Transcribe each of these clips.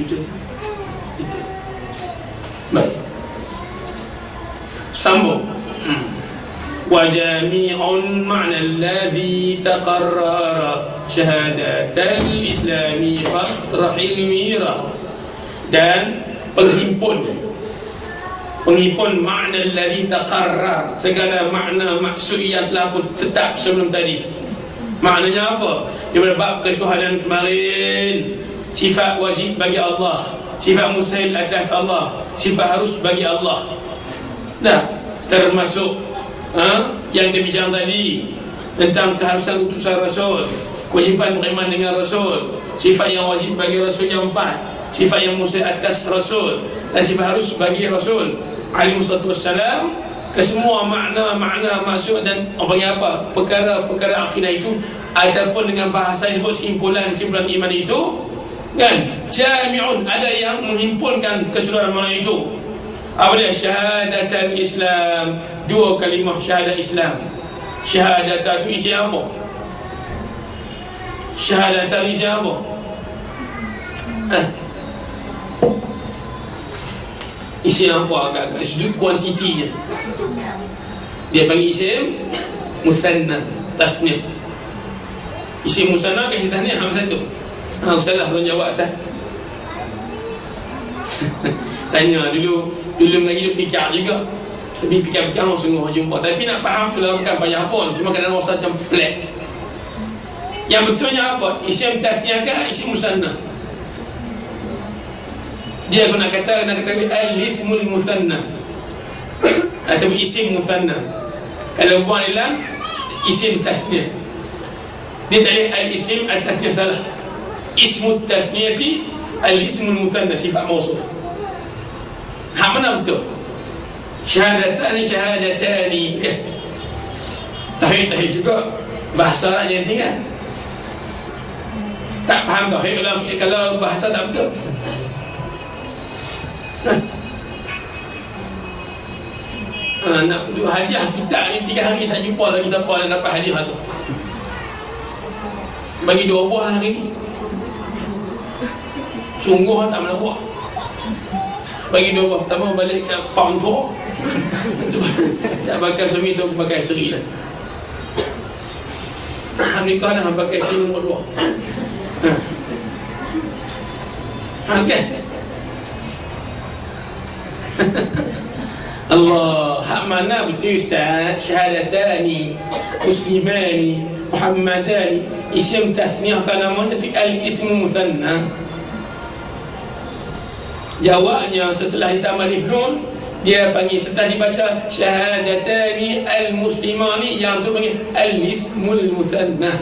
betul. Itu. Baik. Sambung. Wa jami'un ma'na alladhi taqarrara syahadatal islami fatrahil mira. Dan penghimpun makna alladhi taqarrar, segala makna maksud yang telah pun tetap sebelum tadi. Maknanya apa? Daripada bab ketuhanan kemarin, sifat wajib bagi Allah, sifat mustahil atas Allah, sifat harus bagi Allah. Dah, termasuk yang kita bincang tadi tentang keharusan utusan Rasul, kewajiban beriman dengan Rasul, sifat yang wajib bagi Rasul yang 4, sifat yang mustahil atas Rasul, dan sifat harus bagi Rasul alaihi wassalatu wassalam. Kesemua makna maksud dan apa perkara akidah itu ataupun dengan bahasa yang disebut simpulan iman itu kan, jami'un, ada yang menghimpunkan keseluruhan makna itu. Apa dia? Syahadatan Islam, dua kalimah syahadat Islam. Syahadatan itu isi apa? Syahadatan isi apa? Isi apa agak-agak sudut kuantitinya. Dia panggil isim musanna, tasniah. Isim musanna ke isim tasniah hang satu. Ustazah tolong jawab Ustaz. Tanya dulu mengaji dia fikir juga. Tapi fikir-fikir sungguh jumpa. Tapi nak faham tu lah bukan payah pun. Cuma kadang rasa macam pelik. Yang betulnya apa? Isim tasniah ke isim musanna? Dia guna kata al-ismul musanna atau isim musanna. Kalau buat dalam isim tasniah, dia tak ada al-isim al-tasniah, salah. Ismul tasniati al-ismul musanna, sifat mausuf. Hak mana betul? Syahadatani Tauhid juga bahasa yang tinggal. Tak faham tauhid kalau bahasa tak betul. Nak hadiah kita ni 3 hari tak jumpa lagi siapa yang dapat hadiah tu. Bagi 2 buah hari ni. Sungguh tak melawak. Bagi 2 buah. Pertama balik ke pound 4. Tak pakai suami tu, pakai seri lah. Nikah dah pakai seri nombor 2. Okay. Allah, hak mana betul Ustaz? Syahadatani, muslimani, muhammadani, isim tasniah kan namanya tu al-ismu musanna. Jawabnya setelah ditambah alif nun, dia panggil, setelah dibaca syahadatani al-muslimani, yang tu panggil al-ismul musanna.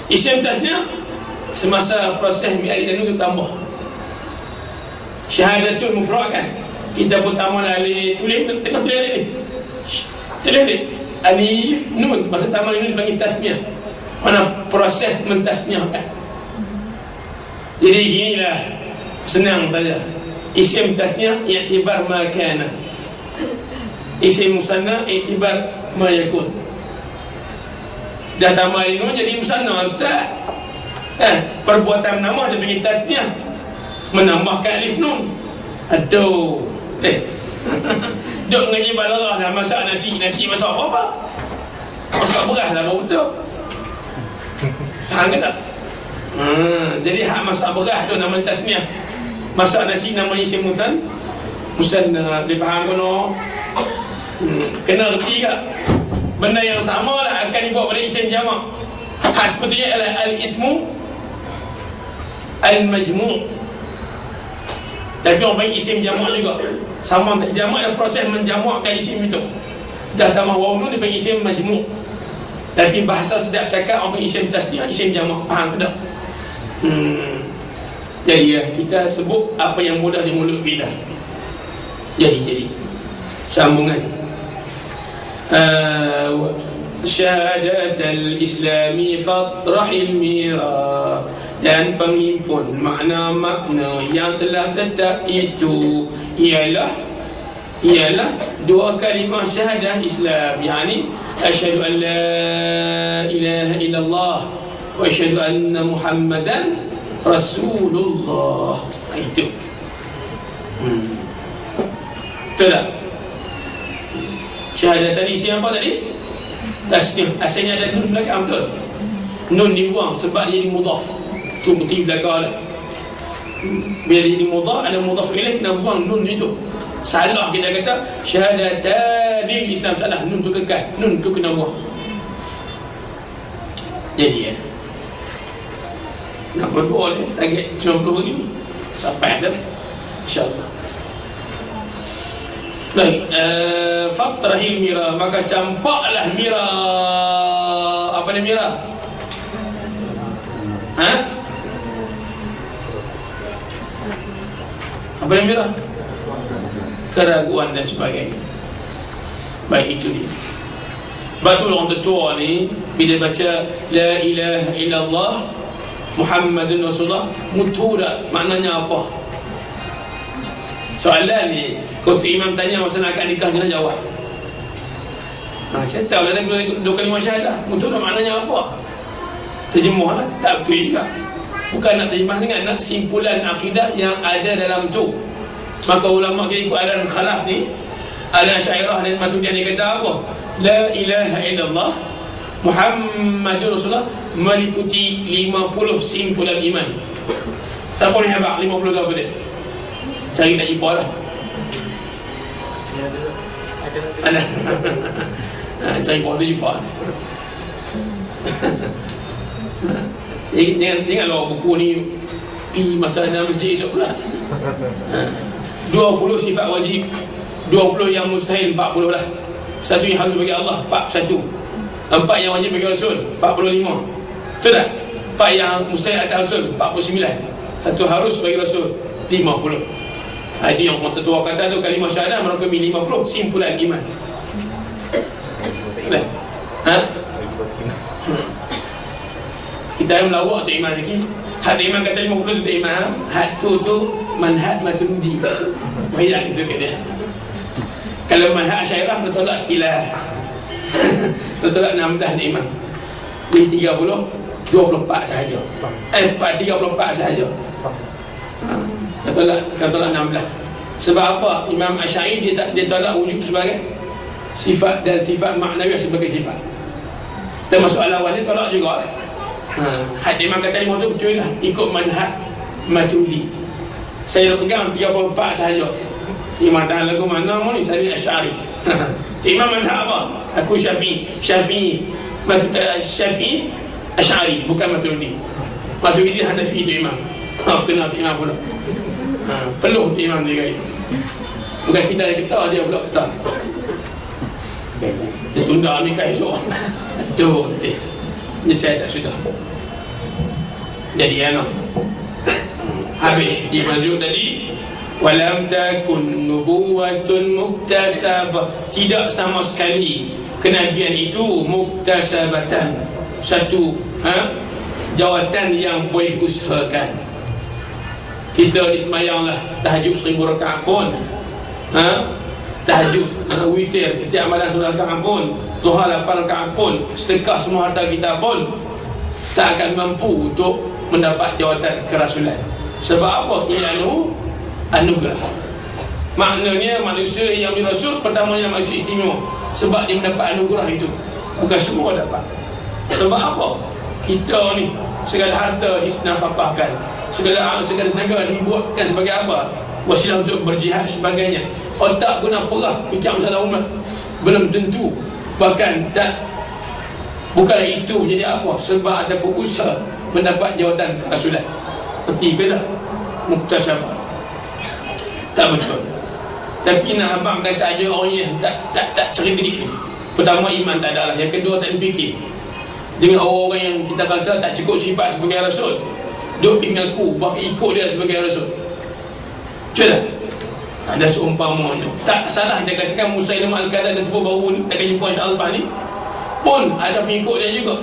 Isim tasniah semasa proses mi'alid dan nun tu tambah. Syahadatul mufrad kan, kita pun tambah alif, tulis tengah tulis alif, tulis alif nun, masa tambah nun dipanggil tasniah. Mana proses mentasniahkan. Jadi inilah, senang saja. Isim tasniah i'tibar ma kana, isim musanna i'tibar ma yakun. Dah tambah nun jadi musanna Ustaz kan, perbuatan nama dia panggil tasniah, menambahkan alif nun. Aduh, duk ngaji balarah dah, masak nasi masak apa? Masak beras lah baru betul. Faham ke tak? Jadi hak masak beras tu nama tasniah, masak nasi nama isim musanna. Dia faham kena reti ke? Benda yang sama lah akan dibuat pada isim jamak. Hak sepatutnya adalah al-ismu al-majmu'. Tapi orang panggil isim jamak juga. Sama tak jamak dan proses menjamakkan isim itu. Dah tambah waw nun dia panggil isim majmu'. Tapi bahasa sedap cakap orang panggil isim tasniah, isim jamak. Faham ke tak? Jadi kita sebut apa yang mudah di mulut kita. Jadi sambungan. Syahadatul islami fatrahil mira, dan penghimpun makna-makna yang telah tetap itu ialah dua kalimah syahadah Islam, yakni asyhadu an la ilaha illallah wa asyhadu anna Muhammadan Rasulullah. Itu betul tak? Syahadat tadi isi apa tadi? Tasnim. Asalnya ada nun belakang, betul? Nun dibuang sebab dia jadi mudhaf. Tu putih belakang lah. Bila dia jadi mudhaf, ada mudhaf ilaih, kena buang nun itu. Salah kita kata syahadatanil Islam, salah. Nun tu kekal, nun tu kena buang. Jadi nak berdoa ni target 90 hari ni sampai dah insyaAllah. Baik, fatrahil mira, maka campaklah mira. Apa ni mira? Apa ni mira? Keraguan dan sebagainya. Baik, itu dia. Betul orang tertua ni bila baca la ilaha illallah Muhammadun Rasulullah, mutura maknanya apa? Soalan ni kalau tu imam tanya masa nak akad nikah, kena jawab. Saya tahu lah dua kalimah syahadah, mutura maknanya apa? Terjemah lah, tak betul juga. Bukan nak terjemah sangat, nak simpulan akidah yang ada dalam tu. Maka ulama kita ikut aliran khalaf ni, aliran Asy'ariyah dan Maturidiyah ni kata apa? La ilaha illallah Muhammadur Rasulullah meliputi 50 simpulan iman. Siapa ni hebat 50 tu apa dia? Cari tak jumpa lah. Ada. Cari buah tu jumpa. Jangan lawa buku ni pi masa dalam masjid esok pula. 20 sifat wajib, 20 yang mustahil, 40 lah. Satu yang harus bagi Allah, 41. 4 yang wajib bagi Rasul, 45. Betul tak? 4 yang mustahil atas Rasul, 49. Satu harus bagi Rasul, 50. Itu yang orang tertua kata tu, kalimah syahadah merangkumi 50 simpulan iman. Kita yang melawak tu iman lagi. Had iman kata 50 tu iman. Had tu manhaj Maturidi. Banyak itu kat dia. Kalau manhaj Asy'ariyah bertolak sekilas. Bertolak 16 ni iman. Jadi 30 24 sahaja. 34 sahaja. Katalah 16. Sebab apa? Imam Asy'ari dia tolak wujud sebagai sifat dan sifat maknawiyah sebagai sifat. Termasuk al-awal ni tolak juga. Had imam kata 5 tu betul lah, ikut manhaj Maturidi. Saya dah pegang 34 sahaja. Imam tahan lagu mana ni? Saya ni Asy'ari. Imam manhaj apa? Aku Syafi'i Asy'ari, bukan Maturidi. Maturidi Hanafi tu imam. Kena tu imam pula. Peluh tu imam dia kata. Bukan kita yang kata, dia pula kata. Dia tunda nikah esok. Aduh, ni saya tak sudah. Jadi habis di mana dulu tadi? Walam takun nubuwatun muktasabah. Tidak sama sekali kenabian itu muktasabatan, satu jawatan yang boleh usahakan. Kita disemayanglah tahajud 1000 rakaat pun, tahajud witir setiap malam 9 rakaat pun, duha 8 rakaat pun, sedekah semua harta kita pun tak akan mampu untuk mendapat jawatan kerasulan. Sebab apa? Ianu anugerah. Maknanya manusia yang dirasul pertamanya manusia istimewa sebab dia mendapat anugerah itu. Bukan semua dapat. Sebab apa? Kita ni segala harta dinafkahkan, segala tenaga dibuatkan sebagai apa? Wasilah untuk berjihad sebagainya. Otak guna perah fikir masalah umat, belum tentu. Bahkan tak, bukanlah itu jadi apa? Sebab ada usaha mendapat jawatan kerasulan. Seperti ke tak? Muktasabah. Tak betul. Tapi nak abang kata ada orang yang tak cerdik ni. Pertama, iman tak ada lah. Yang kedua, tak fikir. Dengan orang-orang yang kita rasa tak cukup sifat sebagai Rasul, duk mengaku bahawa ikut dia sebagai Rasul. Betul tak? Ada seumpamanya. Tak salah dia katakan Musailamah Al-Kadzdzab disebut baru ni, takkan jumpa insya-Allah ni pun ada pengikut dia juga.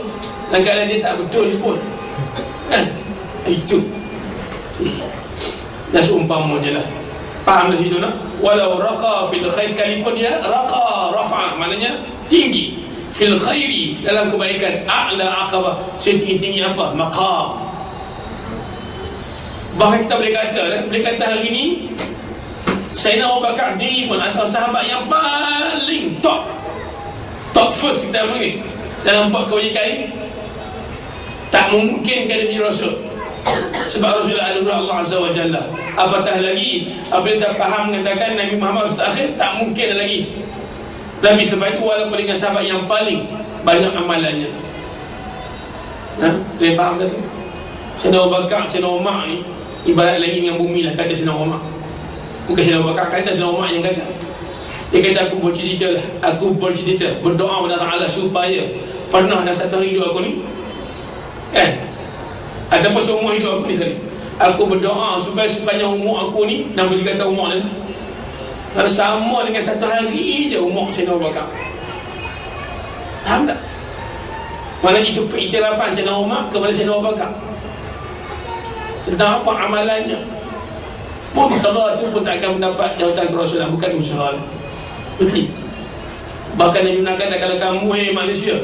Dan kadang dia tak betul pun. Itu. Dan seumpamanya lah. Faham dari situ nak? Walau raqa fil khair, sekalipun dia raqa, rafa' maknanya tinggi, fil khairi dalam kebaikan, a'la aqabah, setinggi-tinggi apa? Maqam. Bahkan kita boleh kata hari ni Sayyidina Abu Bakar sendiri pun antara sahabat yang paling top first kita panggil dalam buat kebajikan ini. Tak memungkinkan dia menjadi Rasul, sebab Rasulullah anugerah Allah Azza wa Jalla. Apatah lagi apabila kita faham mengatakan Nabi Muhammad Rasul akhir, tak mungkin lagi Nabi selepas itu, walaupun dengan sahabat yang paling banyak amalannya. Boleh faham tak tu? Sayyidina Abu Bakar, Sayyidina Umar ni ibarat lagi dengan bumi lah, kata Sayyidina Umar. Bukan Sayyidina Abu Bakar kata, Sayyidina Umar yang kata. Dia kata, aku bercerita berdoa kepada Allah supaya pernah dalam satu hari hidup aku ni, kan, ataupun seumur hidup aku ni sekali, aku berdoa supaya sepanjang umur aku ni, nama dia kata umur ni lah, sama dengan satu hari je umur Sayyidina Abu Bakar. Faham tak? Mana itu pengiktirafan Sayyidina Umar kepada Sayyidina Abu Bakar tentang apa amalannya. Pun kalau tu pun tak akan mendapat jawatan Rasulullah, bukan usaha lah. Betul. Bahkan Nabi kata, kalau kamu manusia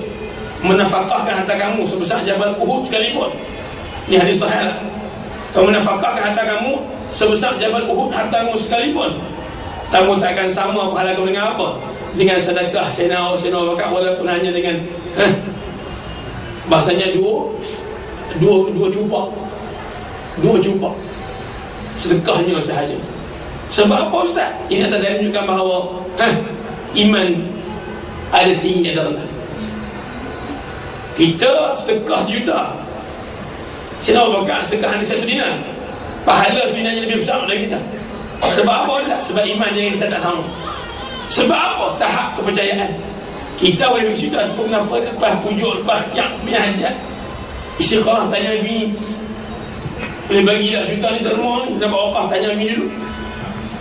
menafkahkan harta kamu sebesar Jabal Uhud sekalipun, ni hadis sahih lah, kamu menafkahkan harta kamu sebesar Jabal Uhud harta kamu sekalipun, kamu tak akan sama pahala kamu dengan apa? Dengan sedekah Sayyidina Abu Bakar, walaupun hanya dengan bahasanya dua cupak sedekahnya sahaja. Sebab apa Ustaz? Ini atas dari menunjukkan bahawa iman ada tinggi, ada rendah. Kita sedekah juta, Sayyidina Abu Bakar sedekah hanya 1 dinar, pahala sebenarnya lebih besar dari kita. Sebab apa Ustaz? Sebab iman yang kita tak sama. Sebab apa? Tahap kepercayaan. Kita boleh bercerita, tapi kenapa lepas pujuk, lepas tiap punya hajat, istiqarah tanya bini, boleh bagi tak juta ni terima ni, dapat wakaf, tanya bini dulu.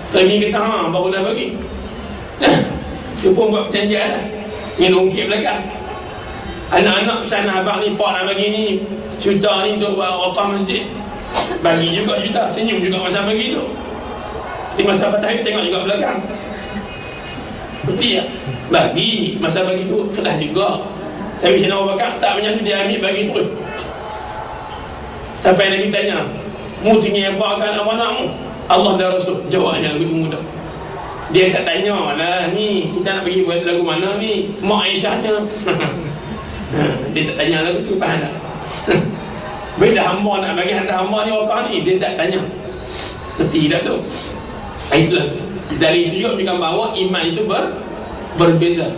Bagi kata baru dah bagi. Dia pun buat perjanjian lah, dengan ungkit belakang. Anak-anak pesan abang ni, pak nak bagi ni juta ni untuk buat wakaf masjid, bagi juga juta, senyum juga masa bagi tu. Masa patah itu tengok juga belakang, betul tak? Bagi masa bagi tu kelah juga. Tapi Sayyidina Abu Bakar tak macam tu, dia ambil bagi terus. Sampai Nabi tanya, mu tinggal apa akan amanahmu? Allah dan Rasul. Jawabnya lagu tu mudah. Dia tak tanya lah, ni kita nak bagi buat lagu mana ni, Mak Aisyahnya. Dia tak tanya lagu tu, faham tak? Beda hamba nak bagi hantar hamba ni wakaf ni, dia tak tanya. Betul tak tu? Itulah, dari itu juga menunjukkan bahawa iman itu berbeza.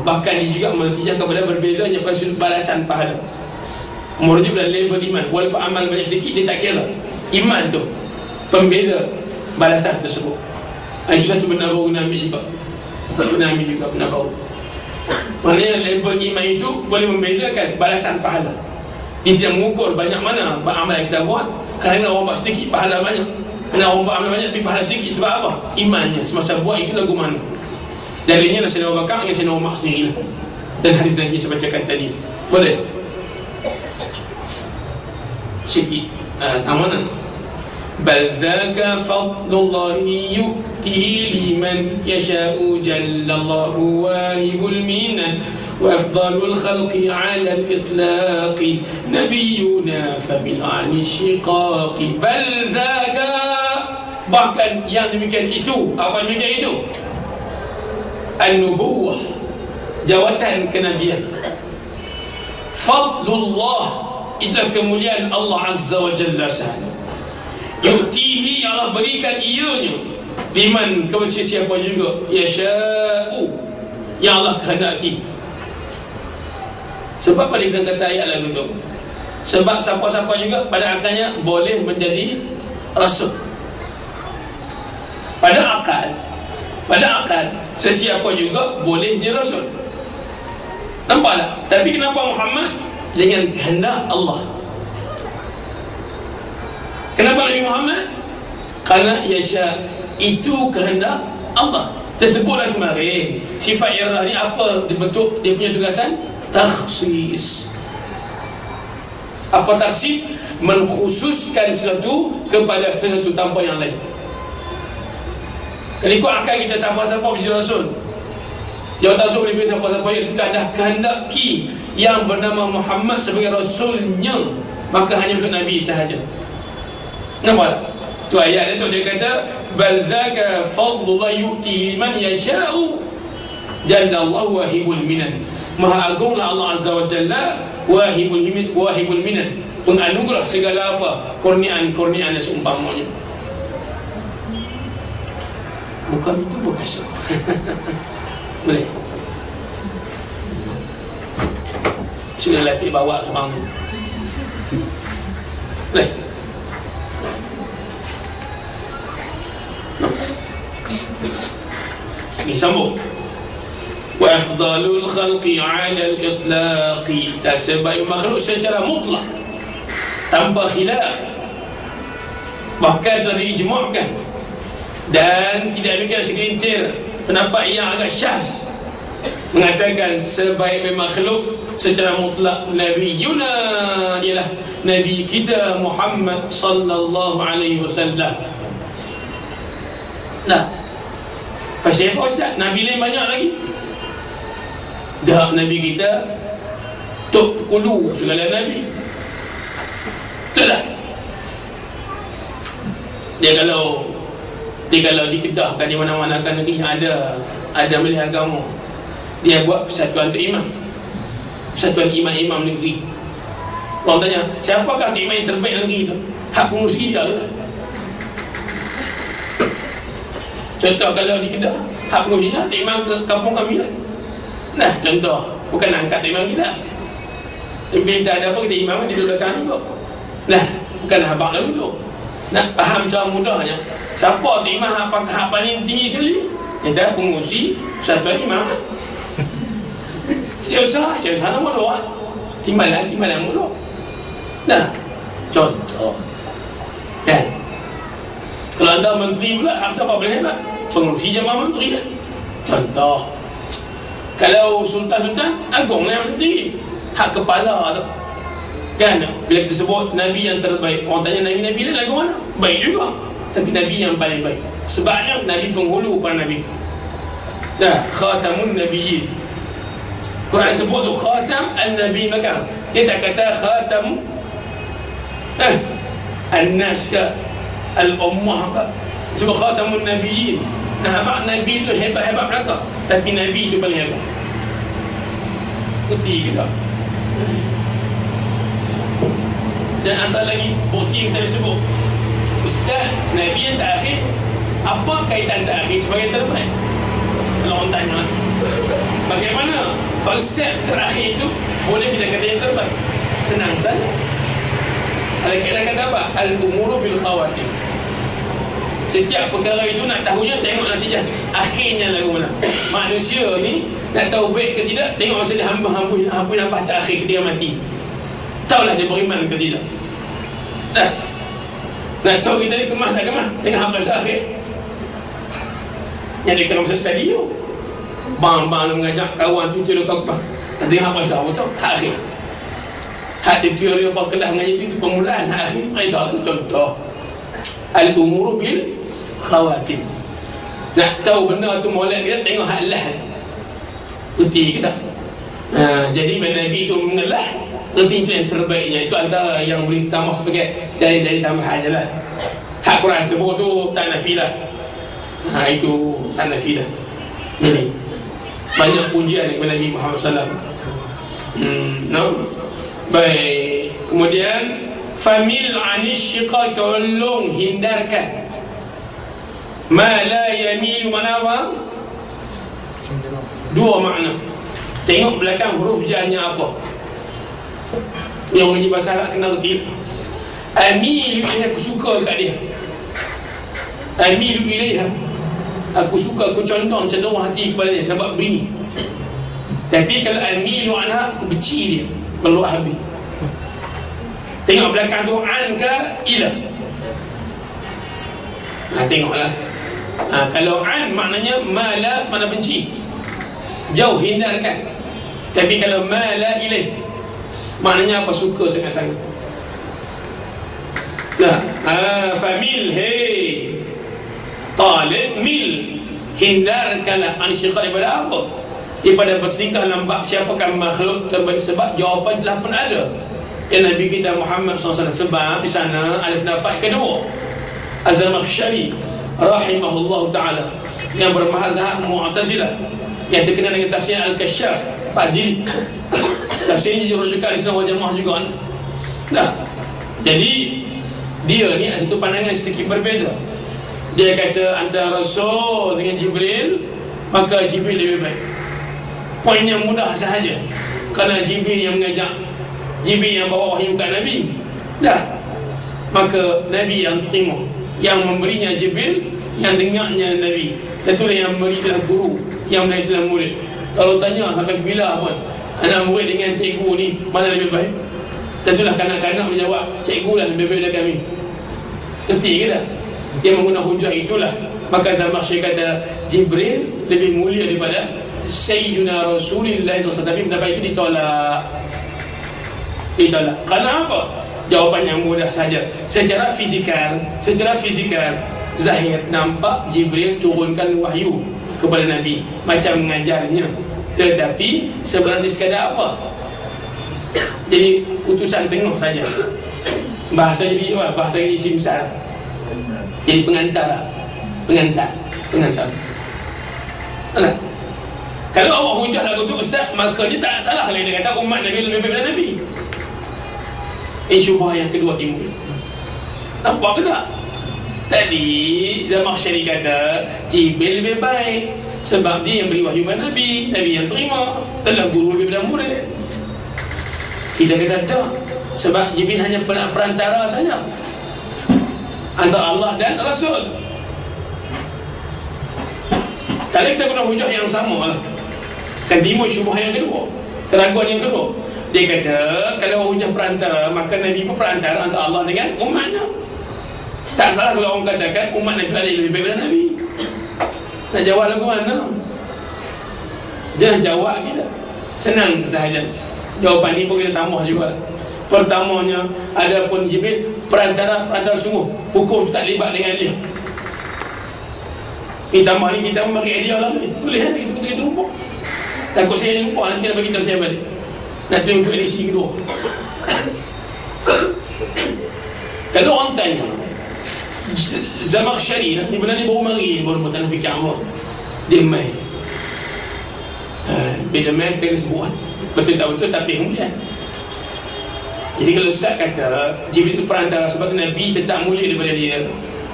Bahkan dia juga menunjukkan kepada berbezanya pada sudut balasan pahala, merujuk pada level iman. Walaupun amal banyak sedikit, dia tak kira. Iman tu pembeza balasan tersebut. Itu satu benda baru kena ambil juga, benda baru. Maknanya level iman itu boleh membezakan balasan pahala. Dia tidak mengukur banyak mana amal yang kita buat. Kerana orang buat sedikit, pahala banyak. Kena orang buat amal banyak tapi pahala sikit. Sebab apa? Imannya semasa buat itu lagu mana. Dalilnya Sayyidina Abu Bakar dengan Sayyidina Umar sendiri lah. Dan hadis yang saya bacakan tadi. Boleh? Sikit mana? Bal dzaka fadlullahi yu'tihi liman yasha'u jallallahu wahibul minan wa afdalul khalqi 'ala al-itlaqi nabiyyuna fa bil ani shiqaqi. Bal dzaka, bahkan yang demikian itu, apa demikian itu? An-nubuwah, jawatan kenabian. Fadlullah, itulah kemuliaan Allah Azza wa Jalla sahaja. Yu'tihi, Allah berikan ianya, liman, kepada siapa juga, yasha'u, yang Allah kehendaki. Sebab pada kita kata ayat lagu tu, sebab siapa-siapa juga pada akalnya boleh menjadi rasul. Pada akal sesiapa juga boleh menjadi rasul. Nampak tak? Tapi kenapa Muhammad? Dengan kehendak Allah. Kenapa Nabi Muhammad? Kerana yasha, itu kehendak Allah. Tersebutlah kemarin sifat irah ni apa dibentuk dia punya tugasan? Takhsis. Apa takhsis? Mengkhususkan sesuatu kepada sesuatu tanpa yang lain. Kalau ikut akal kita, siapa-siapa menjadi rasul, jawatan rasul boleh beri siapa-siapa yang kita dah kehendaki yang bernama Muhammad sebagai rasulnya, maka hanya untuk Nabi sahaja. Nampak? Tu ayat itu dia kata bal zaka fadlullah yu'ti liman yasha'u jallallahu wahibul minan. Maha agunglah Allah Azza wa Jalla, wahibul minan, penganugerah segala apa kurniaan-kurniaan yang seumpamanya. Bukan itu berkasa. Boleh segala latih bawa seorang. Boleh. Ini sambung. Wa afdalul khalqi 'ala al-itlaqi, dan sebaik makhluk secara mutlak tanpa khilaf, bahkan telah diijma'kan dan tidak ada segelintir pendapat yang agak syaz mengatakan sebaik makhluk secara mutlak nabiyuna ialah nabi kita Muhammad sallallahu alaihi wasallam. Nah, pasal apa Ustaz? Nabi lain banyak lagi. Dah Nabi kita top kulu segala Nabi. Betul tak? Dia kalau dikedahkan di mana-mana kan negeri ada melihat agama, dia buat persatuan untuk imam, persatuan imam-imam negeri. Orang tanya, siapakah imam yang terbaik negeri tu? Hak pengurusi dia lah. Contoh kalau di Kedah, hak pengurusinya Tok Imam ke kampung kami lah. Nah, contoh, bukan angkat Tok Imam kita. Tapi kita ada apa, kita imam di belakang tu. Nah, bukan habang lalu tu. Nak faham cara mudahnya, siapa Tok Imam hak paling tinggi sekali? Kita pengurusi persatuan imam. Siapa nama doa, timbalan mula. Nah, contoh kan. Kalau anda menteri pula, hak siapa paling hebat? Pengurusi jamaah menteri lah. Contoh, kalau sultan-sultan agung yang tinggi, hak kepala tu kan. Bila kita sebut Nabi yang terbaik, orang tanya Nabi lagu mana? Baik juga, tapi Nabi yang paling baik. Sebabnya Nabi penghulu para Nabi. Dah, khatamun nabiyyin. Quran sebut tu khatam al-nabi, maka dia tak kata khatam an-nas ke al-ummah ke, sebab khatamun nabiyyin. Nah, mak Nabi tu hebat-hebat mereka, tapi Nabi tu paling hebat. Bukti kita. Dan antara lagi bukti yang kita sebut, Ustaz, Nabi yang terakhir, apa kaitan terakhir sebagai terbaik? Kalau orang tanya, bagaimana konsep terakhir itu boleh kita kata yang terbaik? Senang saja. Ada kita kata apa? Al-umuru bil khawatim. Setiap perkara itu nak tahunya, tengok natijah akhirnya lagu mana. Manusia ni nak tahu baik ke tidak, tengok masa dia hamba nafas terakhir ketika mati. Tahulah dia beriman ke tidak. Dah. Nak tahu kita ni kemas tak kemas, tengok hamba terakhir. Yang dia kena masa stadium, bang mengajak kawan tu dia apa, tengok hamba terakhir betul akhir. Hak teori apa kelas mengaji itu permulaan, hak akhir periksa. Contoh al-umuru bil khawatim. Nak tahu benda tu molek kita, tengok hak lah erti kita. Jadi bila Nabi itu mengelah, erti itu yang terbaiknya. Itu antara yang boleh tambah sebagai dari tambahan je lah. Hak Quran sebut tu tak nafilah. Itu tak nafilah. Jadi banyak pujian kepada Nabi Muhammad SAW. No? Baik. Kemudian famil anis syiqa, tolong hindarkan ma la yamilu, mana apa? Dua makna. Tengok belakang huruf jar-nya apa. Yang mengaji bahasa Arab kena reti. Amilu ilaiha, aku suka kat dia. Amilu ilaiha, aku suka, aku cenderung hati kepada dia, nampak bini. Tapi kalau amilu anha, aku benci dia, perlu habis. Tengok belakang tu an ke ila. Tengoklah. Kalau an maknanya mala, mana benci, jauh, hindarkan. Tapi kalau mala ilaih, maknanya apa? Suka sangat-sangat. Nah, famil, hey talib, mil, hindarkanlah an syiqa, daripada apa? Daripada bertingkah lambat siapakah makhluk terbaik. Sebab jawapan telah pun ada. Nabi kita Muhammad SAW. Sebab di sana ada pendapat kedua, Az-Zamakhsyari rahimahullah ta'ala, yang bermazhab Mu'tazilah, yang terkenal dengan tafsir Al-Kasyaf, Pak Jilid. Tafsir ini dirujukan di Sunnah wal Jamaah juga. Nah, jadi dia ni ada satu pandangan sedikit berbeza. Dia kata antara Rasul dengan Jibril, maka Jibril lebih baik. Poin yang mudah sahaja, kerana Jibril yang mengajak, Jibril yang bawa wahyu kat Nabi. Dah, maka Nabi yang terima, yang memberinya Jibril, yang dengarnya Nabi. Tentulah yang memberi adalah guru, yang menaik adalah murid. Kalau tanya sampai bila pun anak murid dengan cikgu ni mana lebih baik, tentulah kanak-kanak menjawab cikgu lah lebih baik dari kami. Ngerti ke tak? Dia menggunakan hujah itulah. Maka Zamakhsyari kata Jibril lebih mulia daripada Sayyidina Rasulullah SAW. Tapi pendapat itu ditolak. Kerana apa? Jawapan yang mudah saja. Secara fizikal zahir nampak Jibril turunkan wahyu kepada Nabi, macam mengajarnya. Tetapi sebenarnya sekadar apa? Jadi utusan tengah saja. Bahasa jadi simsar. Jadi pengantar. Nah, kalau awak hujah lagu tu ustaz, maka dia tak salah kalau dia kata umat Nabi lebih baik daripada Nabi. Syubhah yang kedua timbul. Nampak ke tak? Tadi Zamakhsyari kata Jibril lebih baik sebab dia yang beri wahyu kepada Nabi, Nabi yang terima, telah guru lebih daripada murid. Kita kata tak, sebab Jibril hanya perantara saja antara Allah dan Rasul. Kalau kita guna hujah yang sama lah, kan timbul syubhah yang kedua, keraguan yang kedua. Dia kata kalau hujah perantara, maka Nabi pun perantara antara Allah dengan umatnya. Tak salah kalau orang katakan umat Nabi ada yang lebih baik daripada Nabi. Nak jawab lagu mana? Jangan jawab kita, senang sahaja. Jawapan ni pun kita tambah juga. Pertamanya, adapun Jibril perantara sungguh, hukum tak libat dengan dia. Kita tambah ni, kita bagi idea lah ni. Tulis lah, kita lupa. Takut saya lupa, nanti kita bagi tahu saya balik. Nak tunjuk edisi kedua. Kalau orang tanya Zamakhsyari ni benar ni baru mari, baru tak nak fikir apa. Dia main. Bila main kita kena sebut betul tak betul, tapi kemudian. Jadi kalau ustaz kata Jibril itu perantara sebab Nabi tetap mulia daripada dia,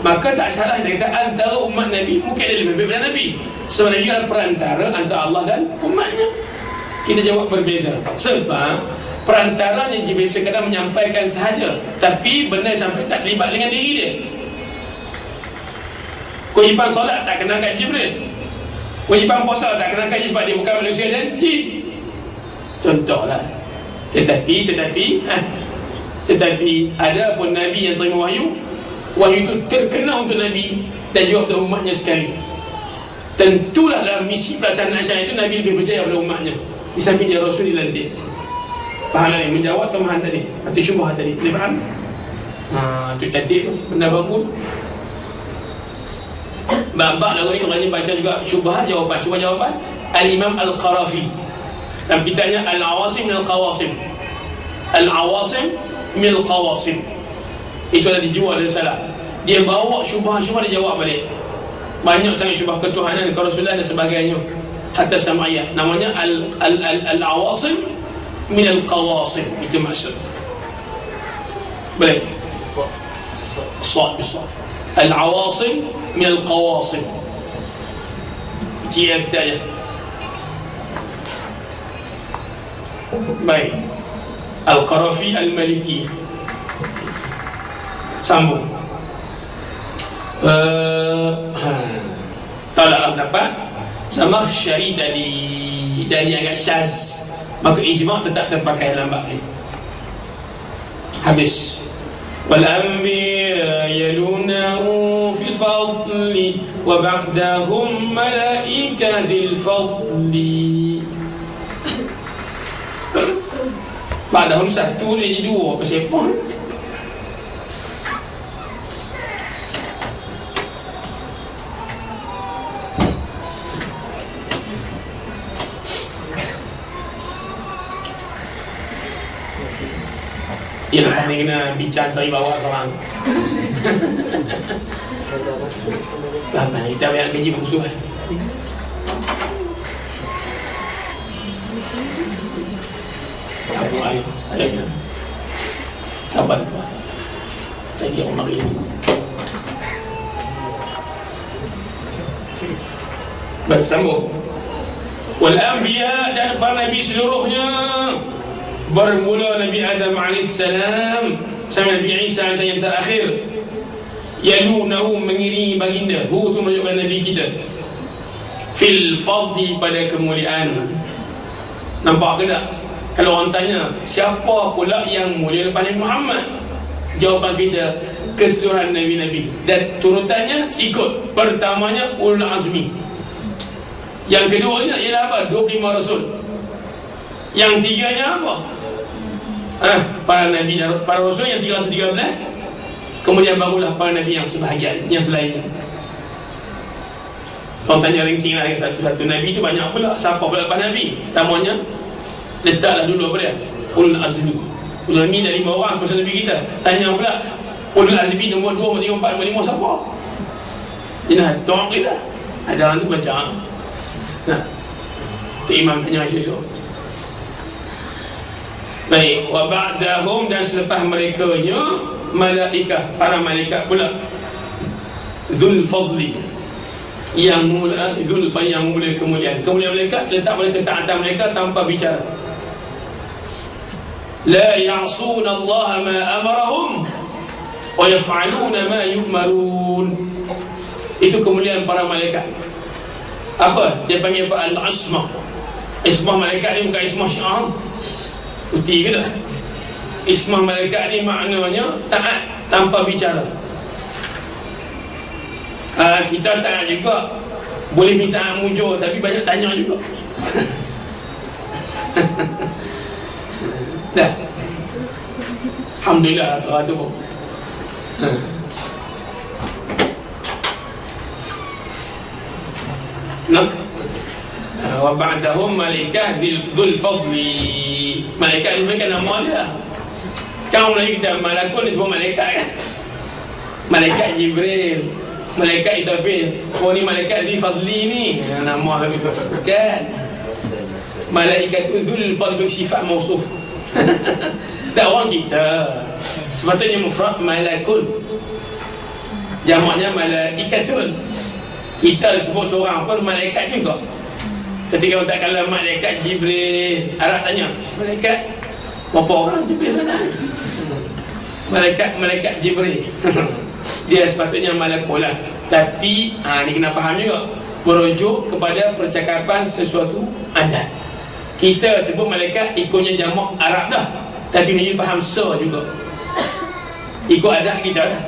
maka tak salah dia kata antara umat Nabi mungkin ada lebih baik daripada Nabi. Sebab Nabi adalah perantara antara Allah dan umatnya. Kita jawab berbeza. Sebab perantaranya Jibril sekadar menyampaikan sahaja, tapi benar sampai tak terlibat dengan diri dia. Kewajipan solat tak kena kat Jibril, kewajipan puasa tak kena kat Jibril sebab dia bukan manusia dan jin. Contohlah. Tetapi ada pun Nabi yang terima wahyu itu terkena untuk Nabi dan juga untuk umatnya sekali. Tentulah dalam misi pelaksanaan syariat itu Nabi lebih berjaya daripada umatnya. Di samping dia Rasul dilantik. Faham ni? Menjawab temahan tadi atau syubhah tadi. Boleh faham? Itu cantik tu, benda bagus. Bab-bab lagu ni kemarin baca juga syubhah jawapan. Cuba jawapan Al-Imam Al-Qarafi dalam kitabnya Al-Awasim min Al-Qawasim. Al-Awasim min Al-Qawasim. Itu dah dijual dan salah. Dia bawa syubhah-syubhah, dia jawab balik. Banyak sangat syubhah ketuhanan, kerasulan dan sebagainya. Hatta sam'iyah. Namanya Al-Awasim min Al-Qawasim. Itu maksud. Boleh? Sad bisad. Al-Awasim min Al-Qawasim. Kecil kita aja. Baik. Al-Qarafi Al-Maliki. Sambung. Taklah dapat Zamakhsyari tadi dan dia agak syaz, maka ijma' tetap terpakai dalam bab ini. Habis. Wal anbiya yalunahu fil fadli wa ba'dahum malaikatil fadli. Ba'dahum satu dia jadi dua, apa siapa? Ia lepas ni kena bincang cari bawa seorang. Lepas ni kita banyak kerja khusus. Apa? Saya kira orang ini. Baik, sambung. Wal anbiya dan para nabi seluruhnya, bermula Nabi Adam AS sampai Nabi Isa yang terakhir, yalunahu mengiringi baginda. Hu tu menunjukkan Nabi kita fil fadli, pada kemuliaan. Nampak ke tak? Kalau orang tanya siapa pula yang mulia lepas Nabi Muhammad, jawapan kita keseluruhan Nabi-Nabi. Dan turutannya ikut. Pertamanya Ulul Azmi, yang keduanya ialah apa? 25 Rasul. Yang tiganya apa? Para Nabi dan para Rasul yang 313. Kemudian barulah para Nabi yang sebahagian, yang selainnya. Kalau tanya ranking lah satu-satu Nabi tu banyak pula. Siapa pula lepas Nabi? Pertamanya letaklah dulu apa dia? Ulul Azmi. Ulul Azmi dah 5 orang pasal Nabi kita. Tanya pula Ulul Azmi nombor 2, nombor 3, nombor 4, nombor 5 siapa? Ini tok kita. Ada orang tu baca. Nah, tu imam tanya esok. Baik, wa ba'dahum, dan selepas merekanya malaikah, para malaikat pula. Zul Fadli, yang mula, Zulfa yang mula kemuliaan. Kemuliaan malaikat terletak pada ketaatan mereka tanpa bicara. La ya'suna Allah ma amarahum wa yaf'aluna ma yu'marun. Itu kemuliaan para malaikat. Apa? Dia panggil apa? Al-Asmah. Ismah malaikat ni bukan ismah syiar. Putih ke tak? Ismah malaikat ni maknanya taat tanpa bicara. Kita taat juga, boleh minta mujur, tapi banyak tanya juga. Dah. Alhamdulillah tu pun. Nah, wa ba'dahum malaikah dzul fadli. Malaikat ni mereka nama dia. Kau lagi kita malakun ni semua malaikat kan? Malaikat Jibril, malaikat Israfil. Oh ni malaikat dzul fadli ni nama lagi tu. Bukan. Malaikat dzul fadli sifat mausuf. Dah orang kita. Sepatutnya mufrad malakun, jamaknya malaikatun. Kita sebut seorang pun malaikat juga. Ketika tak kala malaikat Jibril, Arab tanya, malaikat berapa orang Jibril mana? Malaikat Jibril. Dia sepatutnya malakul lah. Tapi ni kena faham juga, merujuk kepada percakapan sesuatu adat. Kita sebut malaikat ikutnya jamak Arab dah, tapi ni faham juga ikut adat kita dah.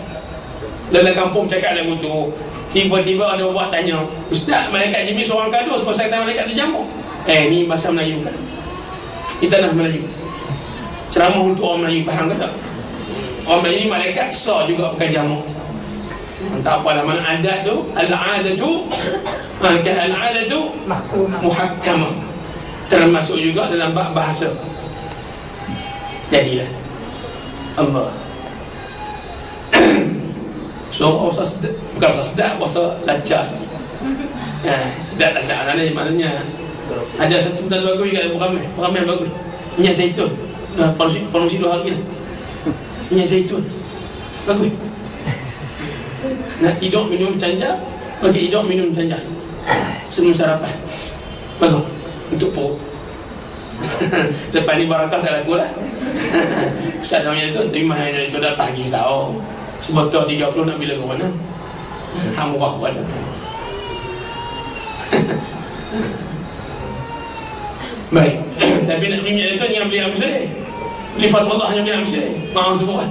Dalam kampung cakap lagu tu, tiba-tiba ada orang tanya, Ustaz, malaikat Jibril seorang kadus, pasal kata malaikat tu jamak. Ni bahasa Melayu kan? Ini tanah Melayu. Ceramah untuk orang Melayu, faham ke tak? Orang Melayu ni malaikat sah juga, bukan jamak. Tak apalah, mana adat tu, al-adatu al-adatu muhakkamah, termasuk juga dalam bab bahasa. Jadilah Allah. So, bahasa sedap, bukan bahasa sedap, bahasa lancar sikit. Sedap tak ada, maknanya ada satu benda bagus juga, peramai bagus. Minyak zaitun, promosi 2 hari lah. Minyak zaitun bagus. Nak tidur minum cancah, pakai tidur minum cancah sebelum sarapan, bagus untuk perut. Lepas ni barakah tak laku lah. Ustaz namanya tu, terima yang itu dah pagi sahur. Sebotol 30 nak bila ke mana? Murah pun ada. Baik. Tapi nak beli minyak itu jangan beli Amsel. Beli Fatullah hanya beli Amsel. Maaf semua.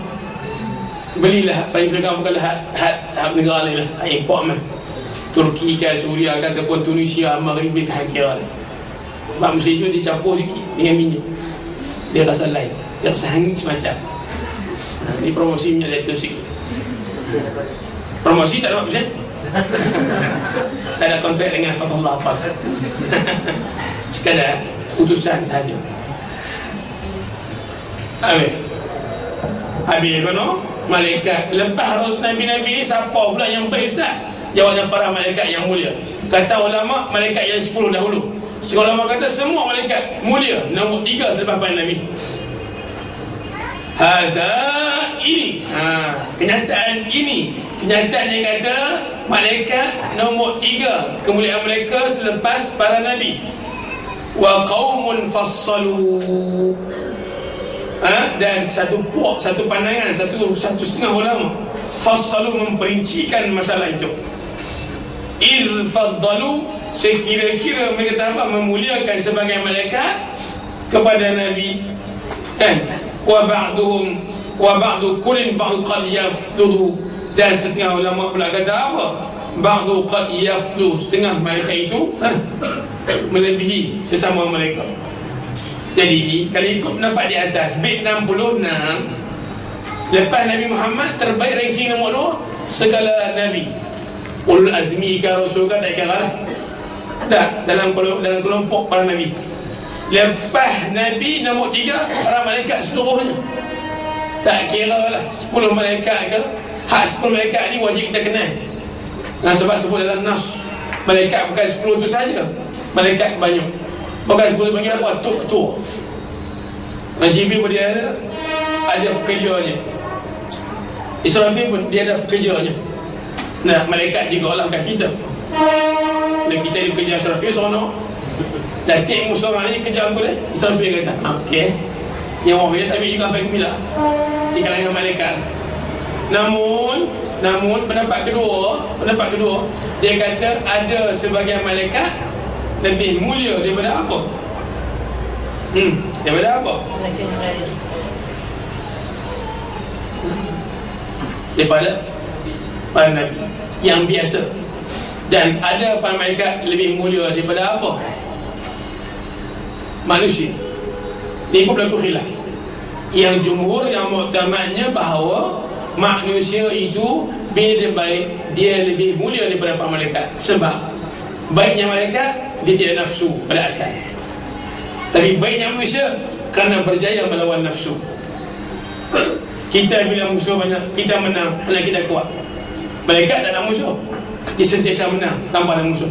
Belilah paling belakang, bukanlah hak negara lain lah, import mah. Turki ke, Suria ke, ataupun Tunisia, Maghrib, beli tahan kira lah. Sebab Amsel itu dicampur sikit dengan minyak, dia rasa lain, dia rasa hangit semacam. Ini promosi minyak zaitun sikit. Promosi tak dapat persen. Tak ada kontrak dengan Fatullah apa. Sekadar utusan sahaja. Amin. Habis kono malaikat. Lepas Nabi-Nabi ni siapa pula yang baik Ustaz? Jawabnya para malaikat yang mulia. Kata ulama malaikat yang 10 dahulu. Sekolah ulama kata semua malaikat mulia. Nombor 3 selepas para Nabi. Ini kenyataan ini. Kenyataan yang kata malaikat nombor 3 kemuliaan mereka selepas para Nabi. Wa qaumun fassalu. Dan satu pandangan, satu setengah ulama fassalu memperincikan masalah itu. Il faddalu, sekira-kira mereka tambah memuliakan sebagai malaikat kepada Nabi. Wa ba'du kullin ba'du qad yafdulu. Dan setengah ulama pula kata apa? Ba'du qad yafdulu, setengah malaikat itu melebihi sesama mereka. Jadi kalau ikut nampak di atas bait 66, lepas Nabi Muhammad terbaik ranking nombor 2 segala Nabi. Ulul azmi ke Rasul ke tak kira lah. Tak, dalam kelompok para Nabi. Lepas Nabi nombor 3 para malaikat seluruhnya. Tak kira lah 10 malaikat ke. Hak 10 malaikat ni wajib kita kenal. Sebab sebut dalam nas, malaikat bukan 10 tu saja. Malaikat banyak. Bukan 10 panggil apa? Ketua. Jibril pun dia ada pekerjaannya. Israfil pun dia ada pekerjaannya. Nah, malaikat juga lah bukan kita. Dan kita dia kerja Israfil seronok. Datik musuh orang ni kerja aku dah. Israfil kata okey. Yang orang dia tapi juga sampai bila di kalangan malaikat. Namun pendapat kedua dia kata ada sebagian malaikat lebih mulia daripada apa? Daripada apa? Daripada para Nabi yang biasa. Dan ada para malaikat lebih mulia daripada apa? Manusia. Ini pun berlaku khilaf. Yang jumhur, yang muktamadnya bahawa manusia itu bila dia baik, dia lebih mulia daripada para malaikat. Sebab baiknya malaikat, dia tidak nafsu pada asal. Tapi baiknya manusia kerana berjaya melawan nafsu. Kita bila musuh banyak, kita menang, mana kita kuat. Malaikat tak ada musuh, dia sentiasa menang tanpa ada musuh.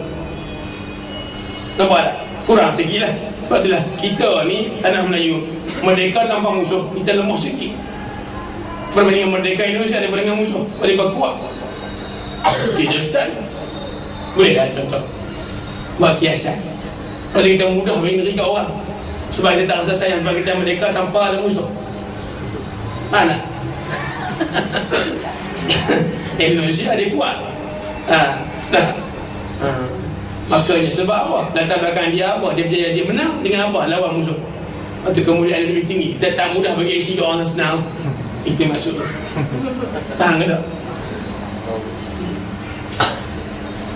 Nampak tak? Kurang sikit lah. Sebab itulah kita ni tanah Melayu merdeka tanpa musuh, kita lemah sikit berbanding merdeka Indonesia daripada dengan musuh, lebih kuat. Tidak Ustaz, boleh lah contoh buat kiasan. Kalau kita mudah bagi negeri kat orang sebab kita tak rasa sayang, sebab kita merdeka tanpa ada musuh. Mana? Indonesia dia kuat. Makanya sebab apa? Latar belakang dia apa? Dia berjaya, dia menang dengan apa? Lawan musuh. Atau kemudian lebih tinggi. Dia tak mudah bagi isi orang senang. Itu maksud. Faham ke tak?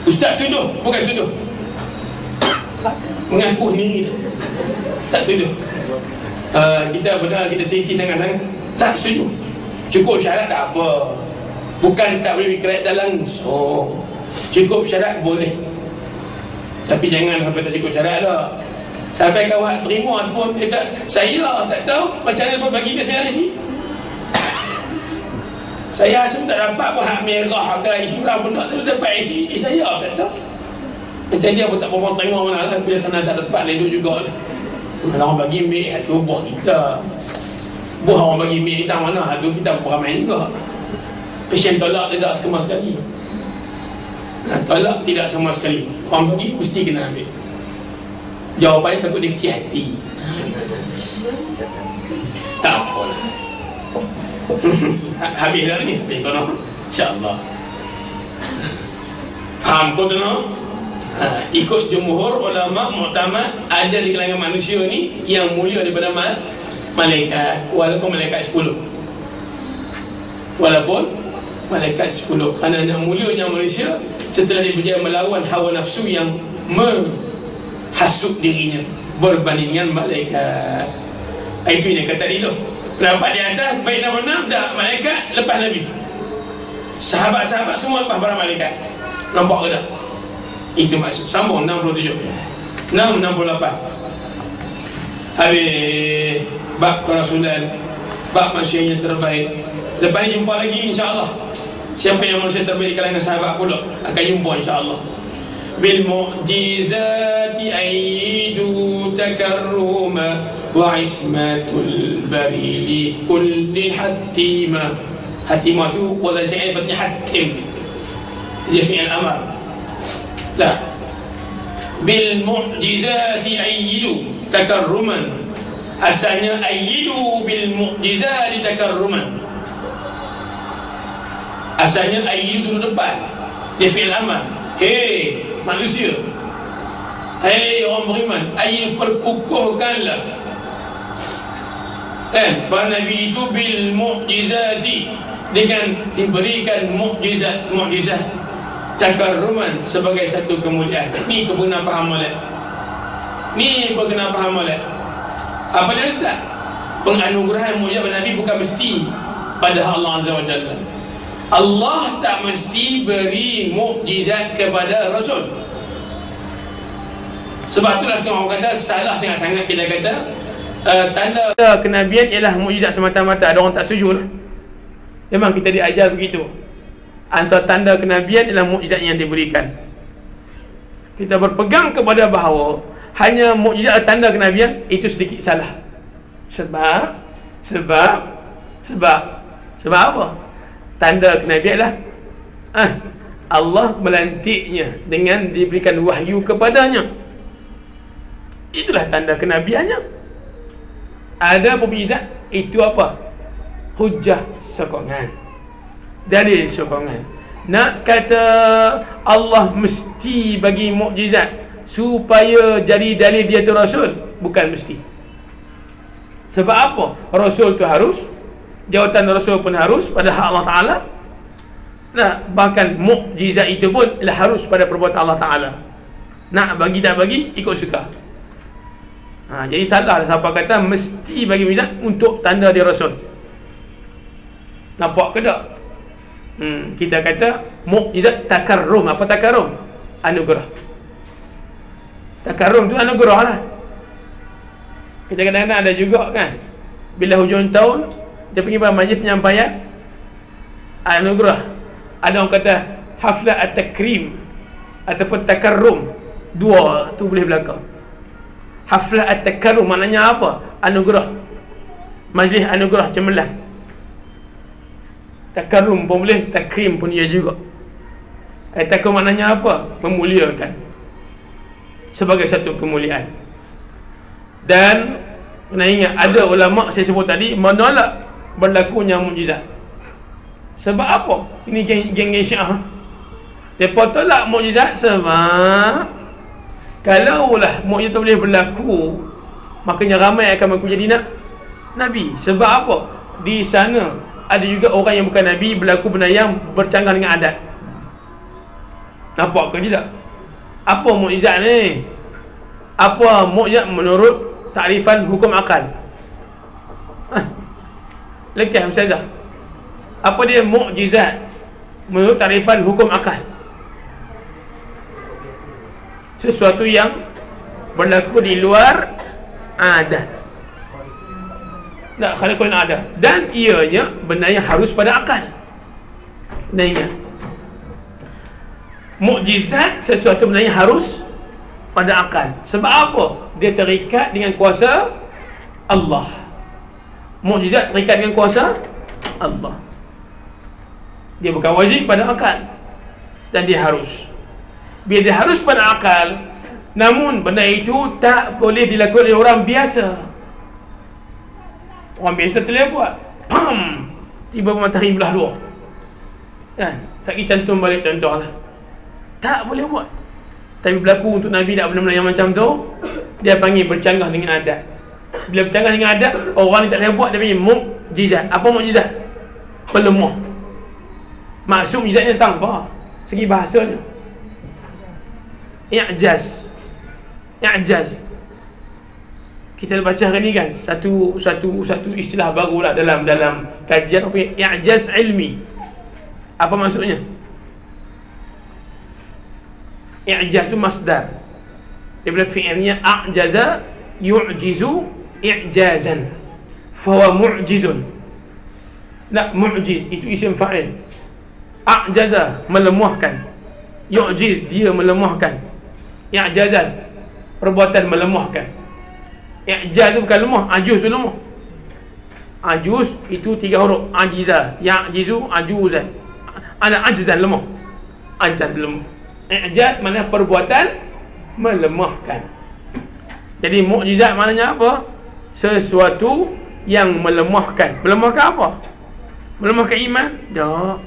Ustaz tuduh, bukan tuduh. Mengaku sendiri. Tak tuduh. Kita benar, kita seliti sangat-sangat. Tak setuju. Cukup syarat tak apa. Bukan tak boleh berkaitan langsung. Cukup syarat boleh. Tapi jangan sampai tak cukup syarat lah. Sampai kawan terima pun dia tak, saya tak tahu macam mana pun bagi ke saya isi. Saya rasa tak dapat apa hak merah ke isi berapa benda tu dapat isi. Saya tak tahu. Macam dia pun tak berapa terima mana lah. Bila kena tak dapat leduk juga lah. Kalau orang bagi mic tu buah kita. Buah orang bagi mic kita mana tu kita beramai juga. Pasien tolak tidak sama sekali. Tolak tidak sama sekali. Orang bagi mesti kena ambil. Jawapannya takut dia kecil hati. Tak apalah. Habis dah ni. Habis kono. InsyaAllah. Faham kau tu no? Ikut jumhur ulama muktamad ada di kalangan manusia ni yang mulia daripada malaikat. Walaupun malaikat 10. Walaupun malaikat 10. Kerana yang mulianya manusia setelah dia berjaya melawan hawa nafsu yang menghasut dirinya berbandingan malaikat. Itu yang kata dia tu. Pendapat di atas baik dan benar tak malaikat lepas Nabi. Sahabat-sahabat semua lepas para malaikat. Nampak ke tak? Itu maksud. Sambung 67 668. Habis bab kerasulan, bab manusia yang terbaik. Lepas ni jumpa lagi insya-Allah. Siapa yang manusia terbaik di kalangan sahabat pula akan jumpa insya-Allah. Bil mu'jizati ayyidu takarruma wa ismatul barili kulli hatima. Hatima tu wazan syai berarti hatim. Dia fi'il amar. La. Bil mu'jizati ayyidu takarruman. Asalnya ayyidu bil mu'jizati takarruman. Asalnya ayyidu dulu depan. Dia fi'il amar. Hei manusia, hei orang beriman, ayyidu perkukuhkanlah para Nabi itu bil mu'jizati, dengan diberikan mu'jizat takarruman sebagai satu kemuliaan. Ni kena faham molek. Ni kena faham molek. Apa dia ustaz? Penganugerahan mujizat Nabi bukan mesti pada Allah Azza wa Jalla. Allah tak mesti beri mukjizat kepada Rasul. Sebab itulah setengah orang kata salah sangat-sangat kita kata tanda kenabian ialah mukjizat semata-mata. Ada orang tak setuju lah. Memang kita diajar begitu. Antara tanda kenabian ialah mukjizat yang diberikan. Kita berpegang kepada bahawa hanya mukjizat tanda kenabian itu sedikit salah. Sebab apa? Tanda kenabian lah Allah melantiknya dengan diberikan wahyu kepadanya. Itulah tanda kenabiannya. Ada mukjizat itu apa? Hujjah sokongan, dalil sokongan. Nak kata Allah mesti bagi mukjizat supaya jadi dalil dia tu Rasul, bukan mesti. Sebab apa? Rasul tu harus, jawatan Rasul pun harus pada hak Allah Ta'ala. Nah, bahkan mukjizat itu pun harus pada perbuatan Allah Ta'ala. Nak bagi tak bagi, ikut suka. Jadi salah siapa kata mesti bagi mukjizat untuk tanda dia Rasul. Nampak ke tak? Kita kata mukjizat takarrum. Apa takarrum? Anugerah. Takarrum tu anugerah lah. Kita kadang-kadang ada juga kan, bila hujung tahun dia pergi pada majlis penyampaian anugerah. Ada orang kata haflah at-takrim ataupun takarrum. Dua tu boleh berlaku. Haflah at-takarrum maknanya apa? Anugerah. Majlis anugerah cemerlang. Takarrum pun boleh, takrim pun ia juga. Takarrum maknanya apa? Memuliakan sebagai satu kemuliaan. Dan kena ingat, ada ulama saya sebut tadi menolak berlakunya mukjizat. Sebab apa? Ini geng Syiah. Depa tolak mukjizat sebab kalaulah mukjizat boleh berlaku, makanya ramai akan mengaku jadi nabi. Sebab apa? Di sana ada juga orang yang bukan nabi berlaku benda yang bercanggah dengan adat. Nampak ke tidak? Apa mukjizat ni? Apa mukjizat menurut takrifan hukum akal? Lekah ustazah. Apa dia mukjizat menurut takrifan hukum akal? Sesuatu yang berlaku di luar adat. Tak khalaqul adat. Dan ianya benda yang harus pada akal. Kena ingat, mukjizat sesuatu benda yang harus pada akal. Sebab apa? Dia terikat dengan kuasa Allah. Mukjizat terikat dengan kuasa Allah. Dia bukan wajib pada akal, dan dia harus. Bila dia harus pada akal, namun benda itu tak boleh dilakukan oleh orang biasa. Orang biasa boleh buat, pam, tiba matahari belah dua kan? Saya cantum balik contoh lah. Tak boleh buat. Tapi berlaku untuk Nabi tak benda-benda yang macam tu, dia panggil bercanggah dengan adat. Bila bercanggah dengan adat, orang ni tak boleh buat, dia panggil mukjizat. Apa mukjizat? Pelemah. Maksud mukjizatnya tanpa segi bahasanya i'jaz. Kita baca hari ni kan, satu istilah baru lah dalam kajian, apa? I'jaz ilmi. Apa maksudnya? I'jaz tu masdar. Daripada fi'ilnya a'jaza yu'jizu i'jazan, fahuwa mu'jizun. Nak mu'jiz itu isim fa'il. A'jaza melemahkan. Yu'jiz dia melemahkan. I'jazan perbuatan melemahkan. I'jaz tu bukan lemah, ajuz tu lemah. Ajuz itu 3 huruf. Ajiza, ya'jizu, ajuzan. Ada ajzan lemah. Ajzan lemah. I'jaz maknanya perbuatan melemahkan. Jadi mukjizat maknanya apa? Sesuatu yang melemahkan. Melemahkan apa? Melemahkan iman? Tak.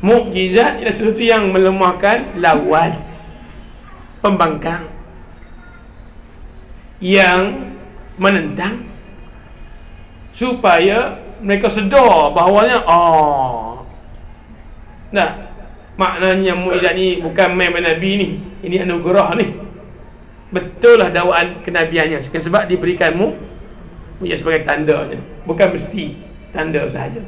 Mukjizat ialah sesuatu yang melemahkan lawan, pembangkang, yang menentang, supaya mereka sedar bahawanya nah, maknanya mukjizat ni bukan main Nabi ni, ini anugerah ni. Betul lah dakwaan kenabiannya, sebab diberikan mukjizat sebagai tanda je, bukan mesti tanda sahaja.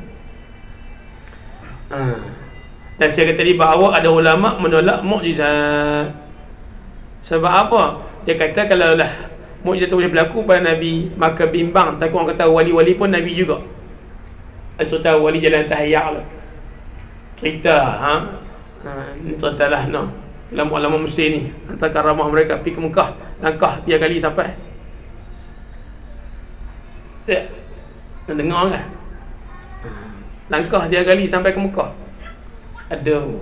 Dan saya kata tadi bahawa ada ulama menolak mukjizat. Sebab apa? Dia kata kalau lah mukjizat tu boleh berlaku pada Nabi, maka bimbang takut orang kata wali-wali pun Nabi juga. Cerita wali jalan tahiyyak lah, cerita ni cerita lah ulama-ulama Mesir ni, antara karamah mereka pergi ke Mekah, langkah 3 kali sampai. Tak nak dengar kan? Langkah 3 kali sampai ke Mekah. Aduh,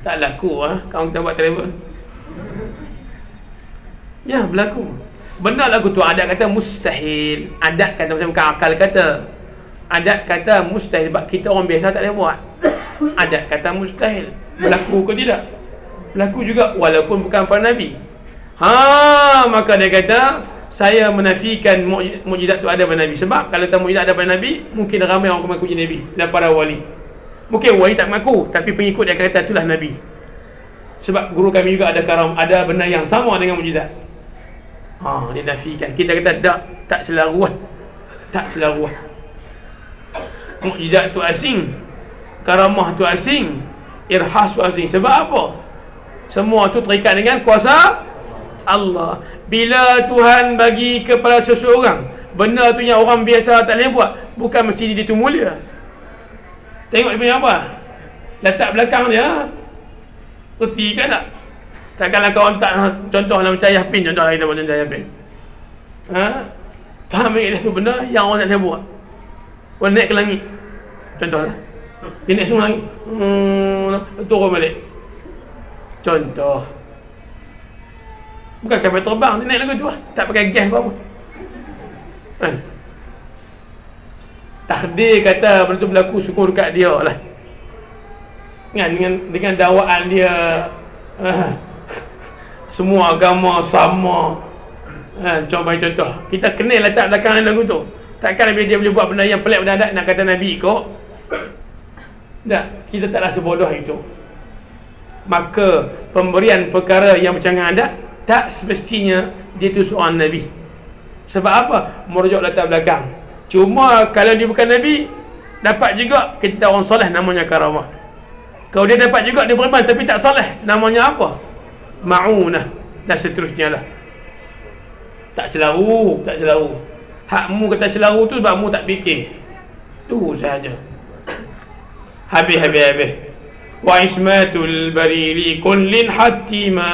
tak laku kawan kita buat travel. Ya, berlaku. Benar lagu tu. Adat kata mustahil. Adat kata macam bukan akal kata. Adat kata mustahil sebab kita orang biasa tak boleh buat. Adat kata mustahil. Berlaku ke tidak? Berlaku juga walaupun bukan para Nabi. Maka dia kata saya menafikan mukjizat tu ada pada Nabi. Sebab kalau tak mukjizat ada pada Nabi, mungkin ramai orang mengaku Nabi dan para wali. Mungkin wali tak mengaku, tapi pengikut dia kata itulah Nabi. Sebab guru kami juga ada benda yang sama dengan mukjizat. Dia nafikan. Kita kata tak selaruah. Tak selaruah. Mukjizat tu asing, karamah tu asing, irhas tu asing. Sebab apa? Semua tu terikat dengan kuasa Allah. Bila Tuhan bagi kepada seseorang benda tu yang orang biasa tak boleh buat, bukan mesti dia tu mulia. Tengok dia punya apa? Letak belakang dia reti kan tak? Takkanlah kawan tak contohlah macam Yahpin, contohlah kita buat contoh Yahpin. Tak ambil dia tu benda yang orang tak boleh buat. Orang naik ke langit, contohlah dia naik semua langit, turun balik. Contoh, bukan kapal terbang, dia naik lagu tu lah, tak pakai gas apa-apa. Takdir kata benda tu berlaku, syukur dekat dia lah kan, dengan dakwaan dia semua agama sama. Contoh kita kenal letak belakang lagu tu. Takkan bila dia boleh buat benda yang pelik mendadak nak kata Nabi kok. Tak, kita tak rasa bodoh itu. Maka pemberian perkara yang bercanggah adat tak semestinya dia tu seorang Nabi. Sebab apa? Merujuk latar belakang. Cuma kalau dia bukan Nabi, dapat juga kita orang soleh, namanya karamah. Kalau dia dapat juga dia beriman tapi tak soleh, namanya apa? Ma'unah dan seterusnya lah. Tak celaru, tak celaru. Hakmu kata celaru tu sebab mu tak fikir. Tu sahaja. Habis. Wa ismatul barili kullin hatima.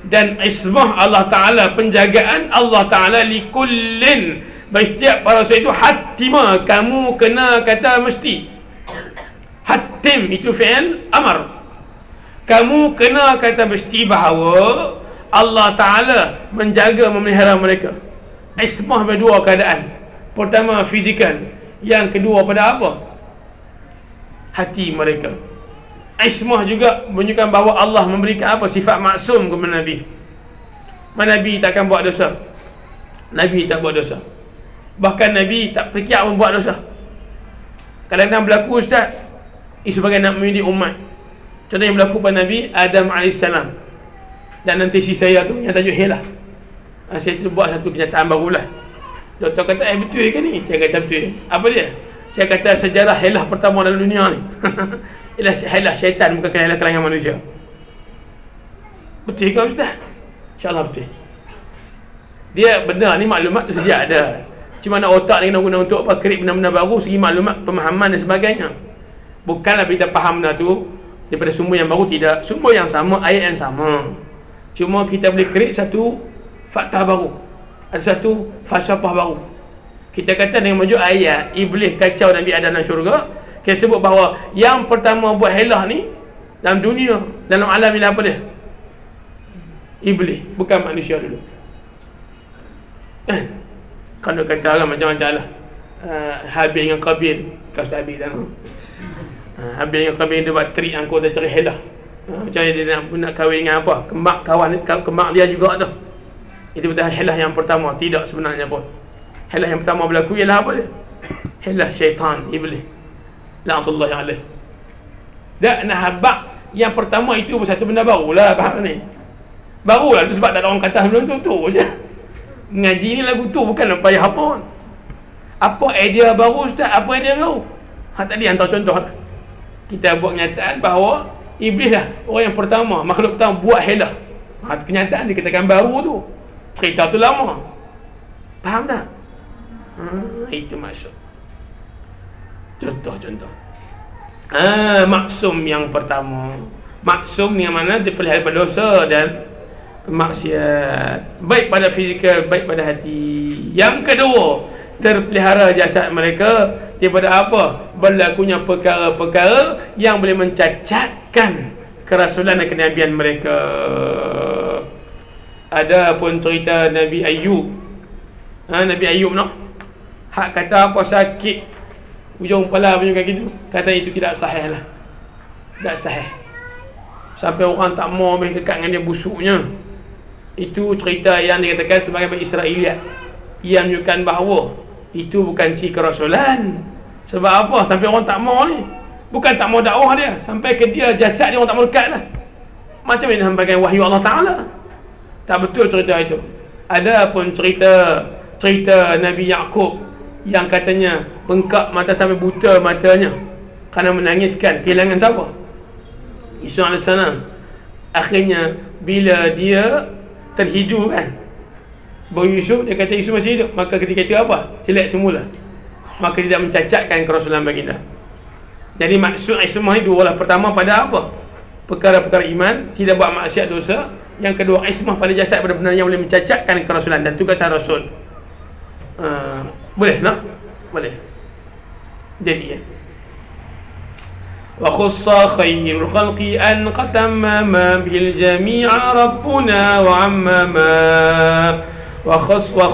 Dan ismah Allah Ta'ala, penjagaan Allah Ta'ala li kullin, bagi setiap para rasul itu hatima, kamu kena kata mesti. Hatim itu fi'il amar. Kamu kena kata mesti bahawa Allah Ta'ala menjaga, memelihara mereka. Ismah berdua keadaan. Pertama fizikal, yang kedua pada apa? Hati mereka. Ismah juga menunjukkan bahawa Allah memberikan apa? Sifat maksum kepada Nabi. Nabi takkan buat dosa. Nabi tak buat dosa. Bahkan Nabi tak fikir membuat dosa. Kadang-kadang berlaku ustaz, sebagai nak mendidik umat. Contoh yang berlaku pada Nabi Adam AS. Dan nanti si saya tu yang tajuk Helah, saya buat satu kenyataan barulah. Doktor kata betul ke ni? Saya kata betul. Apa dia? Saya kata sejarah Helah pertama dalam dunia ni ialah Helah syaitan, bukan Helah kalangan manusia. Betul ke ustaz? InsyaAllah betul. Dia benar ni, maklumat tu sedia ada. Cuma mana otak ni kena guna untuk apa? Create benda-benda baru, segi maklumat, pemahaman dan sebagainya. Bukanlah kita faham benda tu daripada sumber yang baru, tidak. Sumber yang sama, ayat yang sama. Cuma kita boleh create satu fakta baru, ada satu falsafah baru. Kita kata dengan merujuk ayat iblis kacau Nabi Adam dalam syurga, kita sebut bahawa yang pertama buat helah ni dalam dunia, dalam alam ni apa dia? Iblis, bukan manusia dulu. Kalau kata orang macam-macam lah, Habil dengan Qabil. Kau tak Habil dah. Habil dengan Qabil dia buat trik angkut dia cari helah. Macam dia nak kahwin dengan apa? Kemak kawan, kemak dia juga tu. Itu betul helah yang pertama. Tidak sebenarnya pun. Helah yang pertama berlaku ialah apa dia? Helah syaitan, iblis. La'natullahi alaih. Dan nak habak yang pertama itu satu benda barulah, faham ni? Barulah tu sebab tak ada orang kata sebelum tu je. Ngaji ni lagu tu bukan nak payah apa. Apa idea baru Ustaz? Apa idea baru? Tadi hantar contoh. Kita buat kenyataan bahawa iblis lah orang yang pertama, makhluk pertama buat helah. Kenyataan dikatakan baru tu. Cerita tu lama. Faham tak? Itu maksud. Contoh. Maksum yang pertama. Maksum yang mana dipelihara daripada dosa dan maksiat, baik pada fizikal, baik pada hati. Yang kedua, terpelihara jasad mereka daripada apa? Berlakunya perkara-perkara yang boleh mencacatkan kerasulan dan kenabian mereka. Ada pun cerita Nabi Ayub. Nabi Ayub no? Hak kata apa sakit ujung kepala punya kaki tu, kata itu tidak sahih lah. Tak sahih. Sampai orang tak mau ambil dekat dengan dia busuknya. Itu cerita yang dikatakan sebagai Israeliat, yang menunjukkan bahawa itu bukan ciri kerasulan. Sebab apa? Sampai orang tak mau ni. Bukan tak mau dakwah dia, sampai ke dia jasad dia orang tak mau dekat lah. Macam mana sampaikan wahyu Allah Ta'ala? Tak betul cerita itu. Ada pun cerita Nabi Yaqub yang katanya bengkak mata sampai buta matanya kerana menangiskan kehilangan siapa? Yusuf AS. Akhirnya bila dia terhidu kan, baru Yusuf, dia kata Yusuf masih hidup. Maka ketika itu apa? Selek semula. Maka tidak mencacatkan kerasulan baginda. Jadi maksud ismah itu adalah pertama pada apa? Perkara-perkara iman, tidak buat maksiat dosa. Yang kedua, ismah pada jasad, pada benda yang boleh mencacatkan kerasulan dan tugasan Rasul. Boleh nak? Boleh. Jadi ya. Wa khussa khairul khalqi an qatamma bil jami'a rabbuna wa ammama. Wa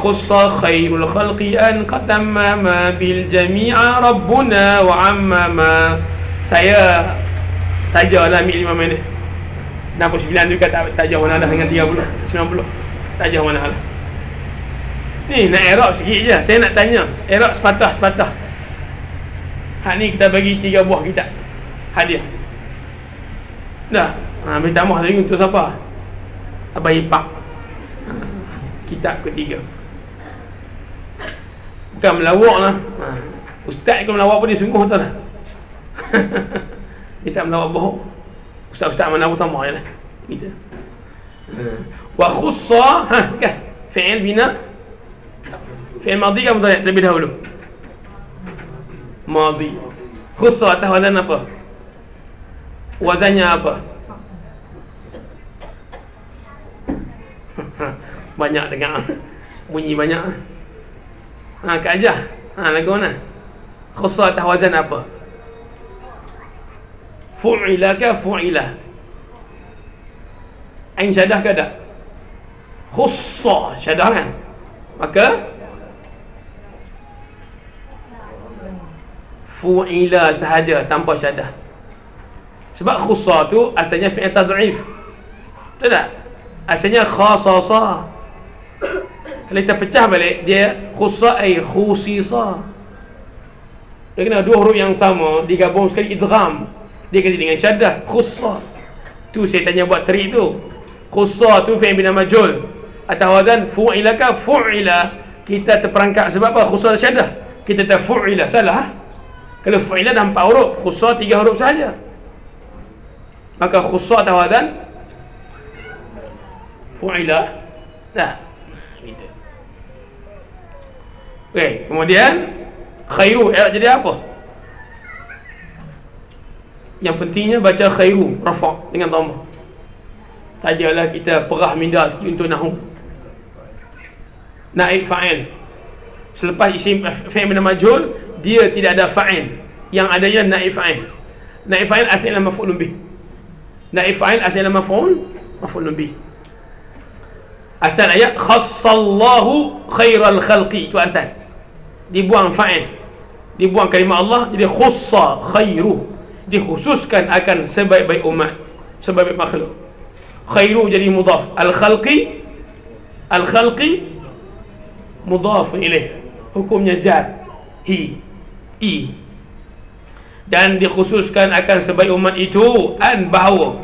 khussa khairul khalqi an qatamma bil jami'a rabbuna wa ammama. Saya sajalah ambil 5 minit. 69 juga tak jauh mana dah dengan 30 90. Tak jauh mana lah. Ni nak Arab sikit je. Saya nak tanya Arab sepatah-sepatah. Hak ni kita bagi 3 buah kitab hadiah. Dah. Ambil tambah lagi untuk siapa? Abah Ipak. Kitab ketiga. Bukan melawak lah. Ustaz kalau melawak pun dia sungguh tu lah. Dia tak melawak bohong. Ustaz-ustaz mana pun sama je lah. Gitu. Wa khussa kan? Fi'il bina. Fi'il madhi kan mudhari' terlebih dahulu. Madhi. Khussa atas wazan apa? Wazannya apa? Banyak dengar. Bunyi banyak. Kak Ajah. Lagu mana? Khussa atas wazan apa? Fu'ila ke fu'ila? Ain syadah ke tak? Khussa syadah kan? Maka fu'ila sahaja tanpa syadah. Sebab khussa tu asalnya fi'il tad'if. Betul tak? Asalnya khasasa. Kalau kita pecah balik, dia khussa ay khusisa. Dia kena dua huruf yang sama digabung sekali idgham. Dia kena dengan syadah khussa. Tu saya tanya buat trik tu. Khussa tu fi'il bina majhul. Atau wazan fu'ila ka fu'ila. Kita terperangkap sebab apa? Khussa syadah. Kita tak fu'ila, salah. Kalau fu'ila dah 4 huruf, khussa 3 huruf saja. Maka khussa atau wazan fu'ila. Dah. Gitu. Okey, kemudian khairu jadi apa? Yang pentingnya baca khairu rafa' dengan dhamma. Tajalah kita perah minda sikit untuk nahu. Naib fa'il. Selepas isim fi'il bina majhul, dia tidak ada fa'il. Yang adanya naib fa'il. Naib fa'il asalnya maf'ulun bih. Naib fa'il asalnya maf'ulun bih. Asal ayat khassallahu khairal khalqi, itu asal. Dibuang fa'il, dibuang kalimah Allah, jadi khussa khairu, dikhususkan akan sebaik-baik umat, sebaik-baik makhluk. Khairu jadi mudhaf, al-khalqi mudhaf ilaih, hukumnya jar, hi, i, dan dikhususkan akan sebaik umat itu an, bahawa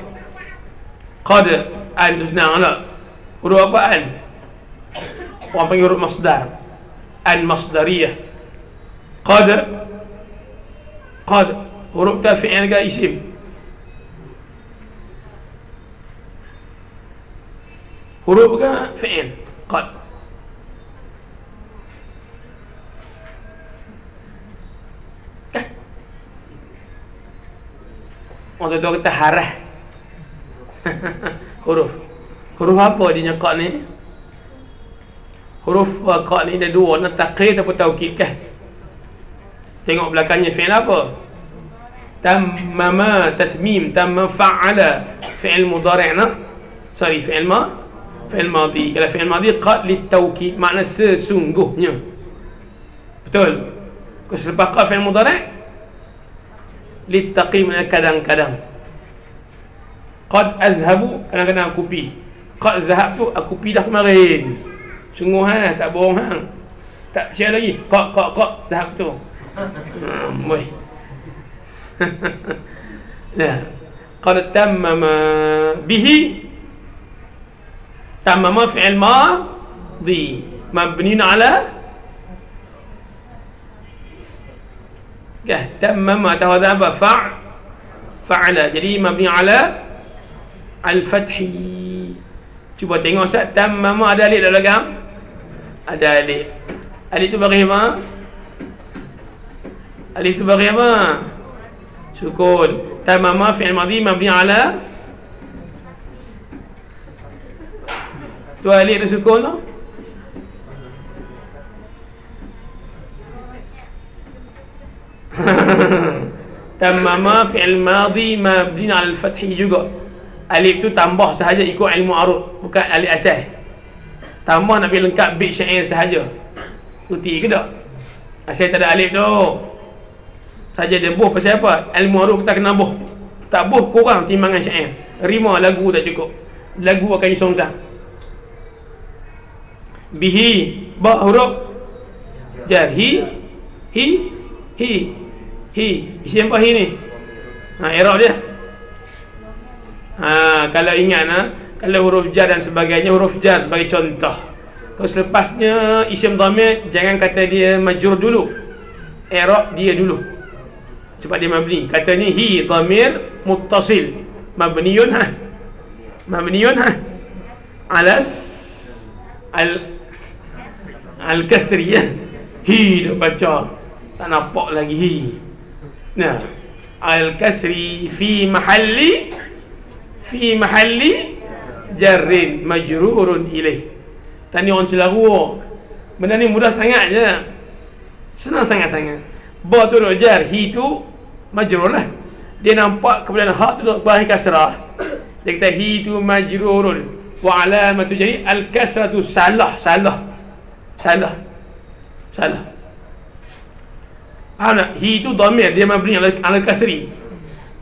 qad, an tu senang tak? Huruf apa an? Orang panggil huruf masdar, an masdariyah. Qad huruf ta fi'il ke isim? Huruf ke fi'il? Qad. Orang tu kata harah. Huruf apa dia qad ni? Huruf qad ni ada dua, nak taqid atau taukid kah? Tengok belakangnya fi'il apa? Tammama, tatmim, tamma, fa'ala. Fi'il mudhari' nah. Sorry, fi'il madhi. Kalau fi'il madhi qad litaukid, makna sesungguhnya. Betul? Kalau selepas qad fi'il mudhari' litaqim, kadang-kadang. Qad azhabu, kadang-kadang aku pi. Qad zahab tu aku pi dah kemarin. Sungguh tak bohong hang. Tak percaya lagi. Qad zahab tu. Boy. Nah, qad tammama bihi. Tammama fi'il madhi mabni ala tammama tawadha apa? Fa'ala. Jadi mabni ala al-fathi. Cuba tengok Ustaz, tammama ada alif dalam belakang? Ada alif. Alif tu bagi apa? Alif tu bagi apa? Sukun. Tammama fi'il madhi mabni ala, tu alif tu sukun tu. Tammama fi'il madhi mabni ala al-fathi juga. Alif tu tambah sahaja ikut ilmu arud, bukan alif asal. Tambah nak bagi lengkap bait syair sahaja. Putih ke tak? Asal tak ada alif tu. Saja dia buh pasal apa? Ilmu arud kita kena buh. Tak buh kurang timbangan syair. Rima lagu tak cukup. Lagu akan disongsang. Bihi, ba huruf jar, hi. Siapa hi ni? I'rab dia. Kalau ingat kalau huruf jar dan sebagainya, huruf jar sebagai contoh. Kalau selepasnya isim dhamir, jangan kata dia majrur dulu. I'rab dia dulu. Sebab dia mabni. Katanya hi dhamir muttasil. Mabniyun alas al-kasri ya. Hi dia baca. Tak nampak lagi hi. Nah, al-kasri fi mahalli jarrin majrurun ilaih. Tanya orang celaru. Benda ni mudah sangat je. Senang sangat-sangat. Ba tu duk jar, hi tu majrur lah. Dia nampak kemudian hak tu duk bagi kasrah. Dia kata hi tu majrurun wa alamatu jadi al-kasratu salah. Hi tu dhamir, dia mabni ala kasri.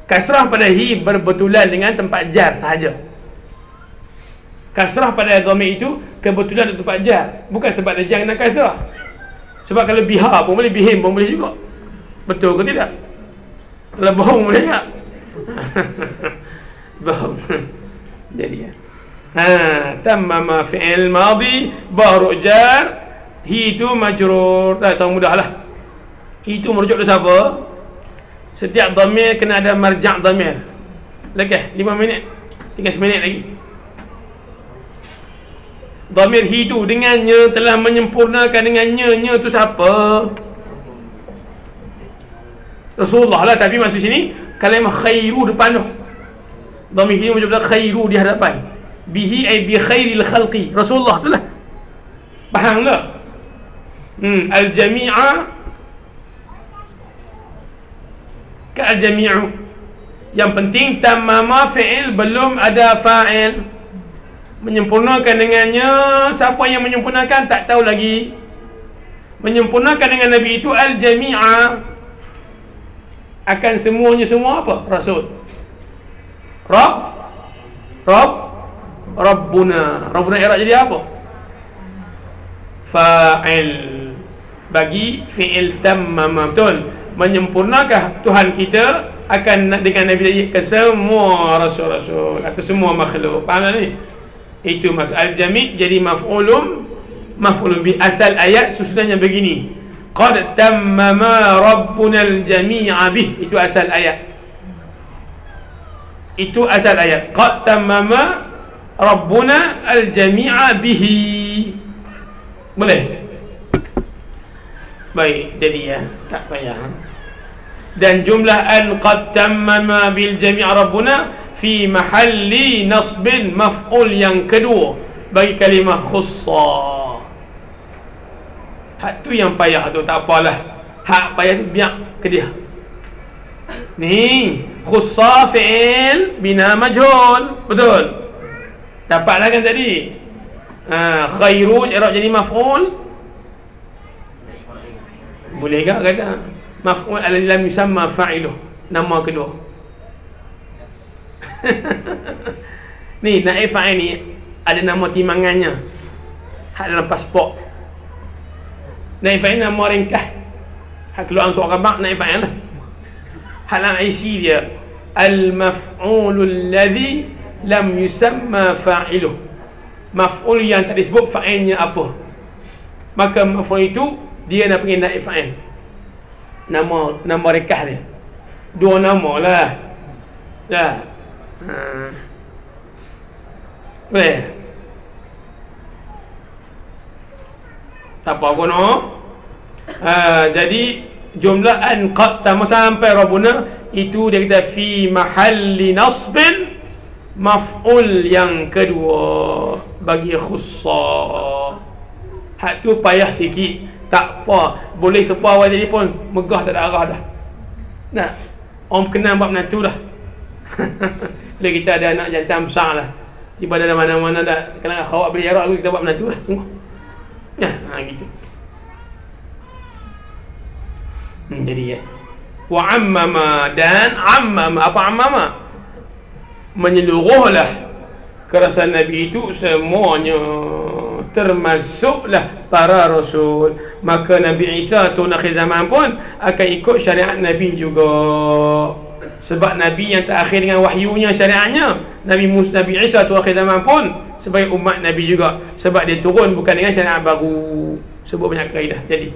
Kasrah pada hi berbetulan dengan tempat jar sahaja. Kasrah pada dhamir itu kebetulan untuk tempat jar, bukan sebab dia jar dengan kasrah. Sebab kalau biha pun boleh, bihim pun boleh juga. Betul ke tidak? Kalau bohong boleh tak? Bohong. Jadi tammama fi'il madhi baru jar, hi tu majrur. Dah tahu mudahlah. Itu merujuk ke siapa? Setiap dhamir kena ada marja' dhamir. Lagi 5 minit. Tinggal 1 minit lagi. Dhamir hi tu dengannya telah menyempurnakan dengannya tu siapa? Rasulullah lah, tapi maksud sini kalimah khairu depan tu. Dhamir hi menjadi khairu di hadapan. Bihi ay bi khairil khalqi. Rasulullah tu lah. Faham tak? Al-jami'a ka al-jami'u. Yang penting tamama fi'il, belum ada fa'il. Menyempurnakan dengannya, siapa yang menyempurnakan tak tahu lagi. Menyempurnakan dengan Nabi itu al-jami'a, akan semuanya semua apa? Rasul. Rabbuna i'rab jadi apa? Fa'il. Bagi fi'il tammama, betul. Menyempurnakan Tuhan kita akan dengan Nabi tadi ke semua rasul-rasul atau semua makhluk. Faham tak ni? Itu maksud al-jami' jadi maf'ulun bi. Asal ayat susunannya begini, qad tammama rabbuna al-jami'a bih. Itu asal ayat. Itu asal ayat, qad tammama rabbuna al-jami'a bihi. Boleh? Baik, jadi ya, tak payah. Dan jumlah an qad tammama bil jami' rabbuna fi mahalli nasbin, maf'ul yang kedua bagi kalimah khussa. Hak tu yang payah tu, tak apalah. Hak payah tu biar ke dia. Ni khussa fi'il bina majhul, betul? Dapatlah kan tadi. Khairu i'rab jadi maf'ul. Boleh tak kata maf'ul alladhi lam yusamma fa'iluh, nama kedua. Ni naib fa'il ni ada nama timangannya, hak dalam pasport. Naib fa'il nama ringkas, hak keluar surat khabar naib fa'il lah. Hak dalam IC dia al-maf'ul alladhi lam yusamma fa'iluh, maf'ul yang tak disebut fa'ilnya apa. Maka maf'ul itu dia nak panggil naib fa'il. Nama ringkas dia. Dua nama lah. Dah. Boleh? Tak apa guna. Jadi jumlah an qad sampai rabbuna itu dia kata fi mahalli nasbin, maf'ul yang kedua bagi khussa. Hak tu payah sikit. Tak apa, boleh sepuh awal telefon, megah tak ada arah dah. Nah, orang kenal bab menantu dah. Bila kita ada anak jantan besar lah, tiba ada mana-mana dah kena awak beli jarak aku, kita buat menantu lah. Tengok. Ya, gitu. Jadi ya. Wa ammama, dan ammama, apa ammama? Menyeluruhlah kerasa Nabi itu semuanya, termasuklah para rasul. Maka Nabi Isa tu akhir zaman pun akan ikut syariat Nabi juga. Sebab Nabi yang terakhir dengan wahyunya syariatnya, Nabi Isa tu akhir zaman pun sebagai umat Nabi juga. Sebab dia turun bukan dengan syariat baru. Sebut banyak kaedah. Jadi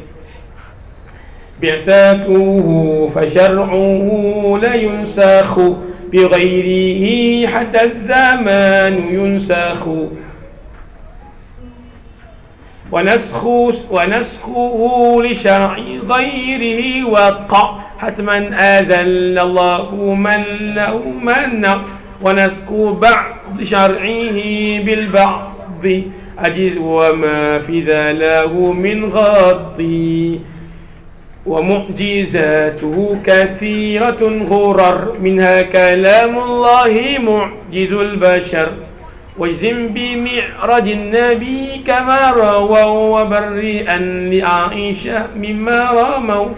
bi'athatuhu fa syar'uhu la yunsakhu bighairihi hatta az-zaman yunsakhu wa naskhuhu li syar'i ghairihi waqa hatman adalla Allahu man lahu manna wa naskhu ba'd syar'ihi bil ba'd ajiz wa ma fi dhalahu min ghaddi ومعجزاته كثيرة غرر منها كلام الله معجز البشر واجزم بمعرج النبي كما رووا وبرئا لعائشة مما رموا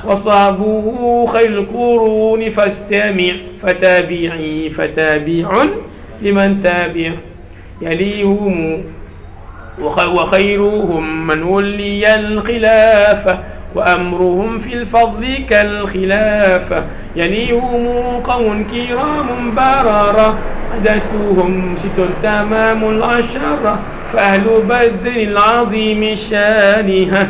وصابه خير القرون فاستمع فتابع لمن تابع يليهم وخيرهم من ولي الخلافة وأمرهم في الفضل كالخلافة يليهم قوم كرام بررة عدتهم ست تمام العشرة فأهل بدر العظيم شانها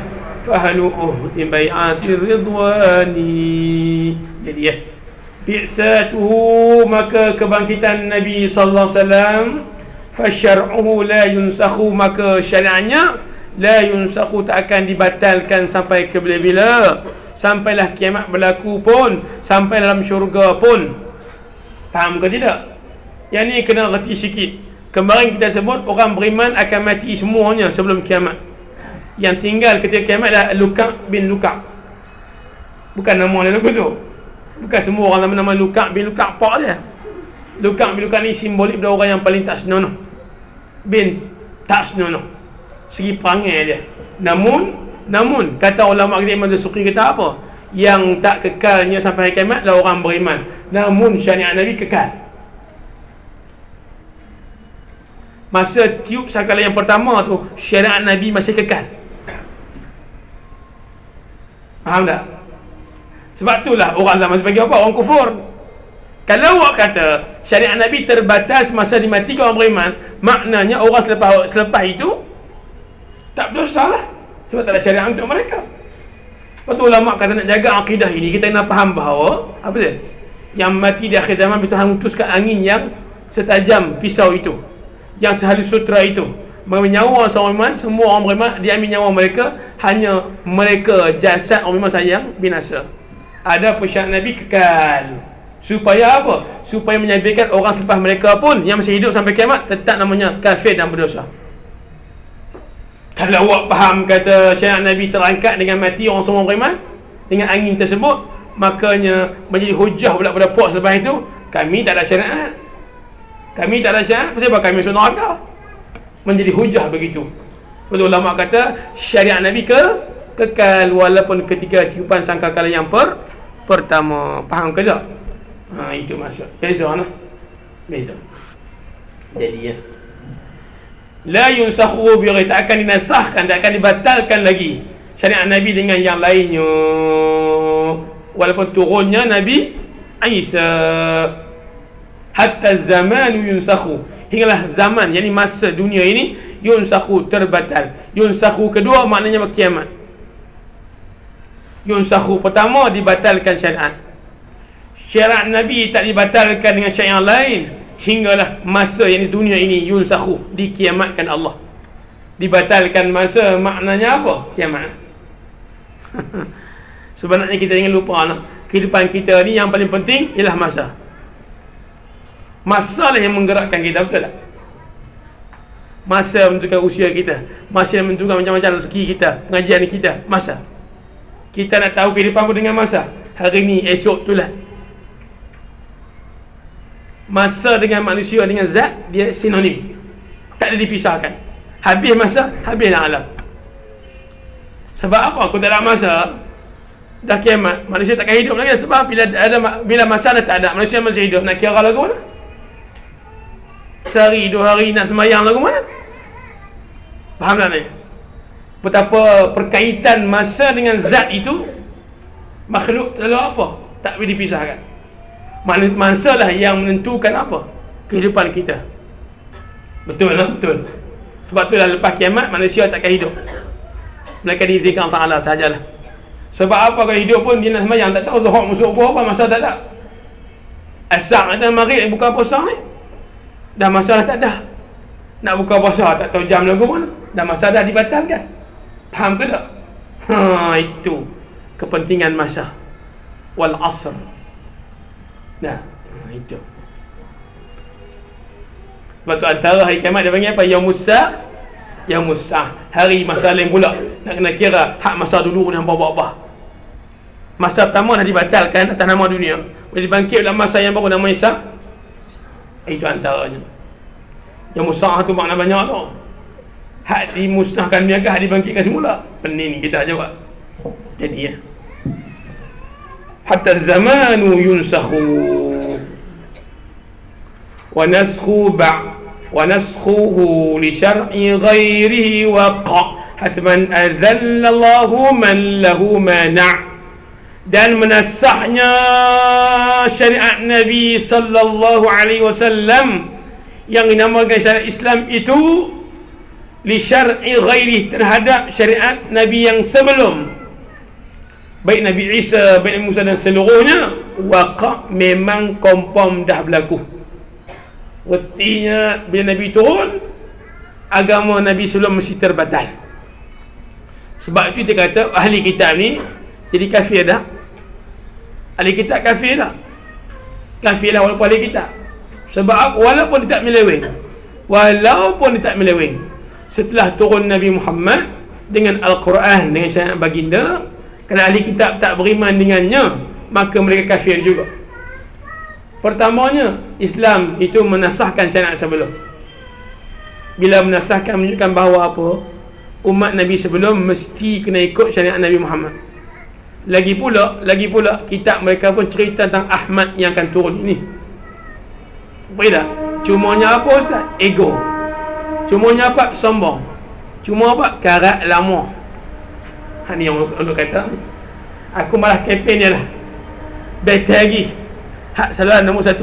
فأهل أهد بيعة الرضوان. Jadi ya, bi'satuhu, maka kebangkitan Nabi sallallahu alaihi wasallam, fasyar'uhu la yunsakhu, maka syariatnya la yunsakhu, tak akan dibatalkan sampai ke bila-bila, sampailah kiamat berlaku pun, sampai dalam syurga pun. Faham ke tidak? Yang ni kena reti sikit. Kemarin kita sebut orang beriman akan mati semuanya sebelum kiamat. Yang tinggal ketika kiamat adalah Luka' bin Luka'. Bukan nama dia lagu tu. Bukan semua orang nama Luka' bin Luka' pak dia. Luka' bin Luka' ni simbolik pada orang yang paling tak senonoh. Bin tak senonoh. Segi perangai dia. Namun kata ulama kita Imam Dasuki kata apa? Yang tak kekalnya sampai kiamat adalah orang beriman. Namun syariat Nabi kekal. Masa tiup sakala yang pertama tu, syariat Nabi masih kekal. Faham tak? Sebab itulah orang zaman sebagai apa? Orang kufur. Kalau awak kata syariat Nabi terbatas masa dimatikan orang beriman, maknanya orang selepas itu tak berdosa lah, sebab tak ada syariat untuk mereka. Lepas tu ulama kata nak jaga akidah ini, kita kena faham bahawa apa dia? Yang mati di akhir zaman, Tuhan utuskan angin yang setajam pisau itu, yang sehalus sutra itu, mengambil nyawa seorang beriman. Semua orang beriman diambil nyawa mereka, hanya mereka jasad orang beriman saja yang binasa. Ada persyarat Nabi kekal. Supaya apa? Supaya menyampaikan orang selepas mereka pun yang masih hidup sampai kiamat tetap namanya kafir dan berdosa. Kalau awak faham kata syariat Nabi terangkat dengan mati orang semua beriman dengan angin tersebut, makanya menjadi hujah pula pada puak selepas itu, kami tak ada syariat. Kami tak ada syariat, sebab kami masuk neraka. Menjadi hujah begitu. Betul, ulama kata syariat Nabi kekal walaupun ketika tiupan sangkakala yang pertama. Faham ke tak? Itu maksud. Beza lah. Beza. Jadi ya, la yunsakhu bi ghairi, tak akan dinasahkan, tak akan dibatalkan lagi syariat Nabi dengan yang lainnya walaupun turunnya Nabi Isa. Hatta zamanu yunsakhu, hinggalah zaman, yakni masa dunia ini, yunsakhu, terbatal. Yunsakhu kedua maknanya kiamat. Yunsakhu pertama dibatalkan syariat. Syariat Nabi tak dibatalkan dengan syariat yang lain hinggalah masa yang di dunia ini yunsakhu, dikiamatkan Allah. Dibatalkan masa maknanya apa? Kiamat. Sebenarnya kita jangan lupa lah, kehidupan kita ni yang paling penting ialah masa. Masa lah yang menggerakkan kita, betul tak? Masa menentukan usia kita, masa yang menentukan macam-macam rezeki kita, pengajian kita, masa. Kita nak tahu kehidupan pun dengan masa. Hari ni, esok tu lah. Masa dengan manusia, dengan zat, dia sinonim, tak ada dipisahkan. Habis masa, habislah alam. Sebab apa? Aku tak ada masa, dah kiamat, manusia takkan hidup lagi. Sebab bila masa dah tak ada, manusia masih hidup, nak kira lagu mana? Sehari, 2 hari nak sembahyang lagu mana? Faham tak ni? Betapa perkaitan masa dengan zat itu, makhluk terlalu apa? Tak boleh dipisahkan. Masa lah yang menentukan apa? Kehidupan kita. Betul lah, betul. Sebab tu lah lepas kiamat manusia takkan hidup, mereka dizikir Allah sahajalah. Sebab apa kalau hidup pun dia nak sembahyang, tak tahu zuhur masuk apa, masa tak ada. Asar ada, maghrib buka puasa ni, dah masa tak ada. Nak buka puasa tak tahu jam lagu mana, dah masa dah dibatalkan. Faham ke tak? Itu kepentingan masa. Wal asr. Nah, itu. Sebab tu antara hari kiamat dia panggil apa? Yaumus Sa'ah. Hari masa lain pula. Nak kena kira hak masa dulu dan apa-apa. Masa pertama dah dibatalkan atas nama dunia. Boleh dibangkit dalam masa yang baru nama Isa. Itu antaranya. Yaumus Sa'ah tu makna banyak tu. Hak dimusnahkan dunia ke hak dibangkitkan semula? Pening kita jawab. Jadi ya, hatta zamanu yunsakhu wa naskhuhu li syar'i ghairihi waqa hatman adzalla Allahu man lahu mana'. Dan menasahnya syariat Nabi sallallahu alaihi wasallam yang dinamakan syariat Islam itu li syar'i ghairihi, terhadap syariat Nabi yang sebelum, baik Nabi Isa, baik Nabi Musa dan seluruhnya, waqa', memang confirm dah berlaku. Retinya bila Nabi turun, agama Nabi sebelum mesti terbatal. Sebab itu dia kata ahli kitab ni jadi kafir dah. Ahli kitab kafir dah. Kafir lah walaupun ahli kitab. Sebab walaupun dia tak meleweng, setelah turun Nabi Muhammad dengan Al-Quran, dengan syariat baginda, kalau ahli kitab tak beriman dengannya, maka mereka kafir juga. Pertamanya, Islam itu menasahkan syariat sebelum. Bila menasahkan, menunjukkan bahawa apa? Umat Nabi sebelum mesti kena ikut syariat Nabi Muhammad. Lagi pula kitab mereka pun cerita tentang Ahmad yang akan turun ini. Beda. Cumanya apa Ustaz? Ego. Cumanya apa? Sombong. Cuma apa? Karat lama. Ni yang untuk kata, aku malah kempen dia lah. Better lagi. Hak salah nombor 1.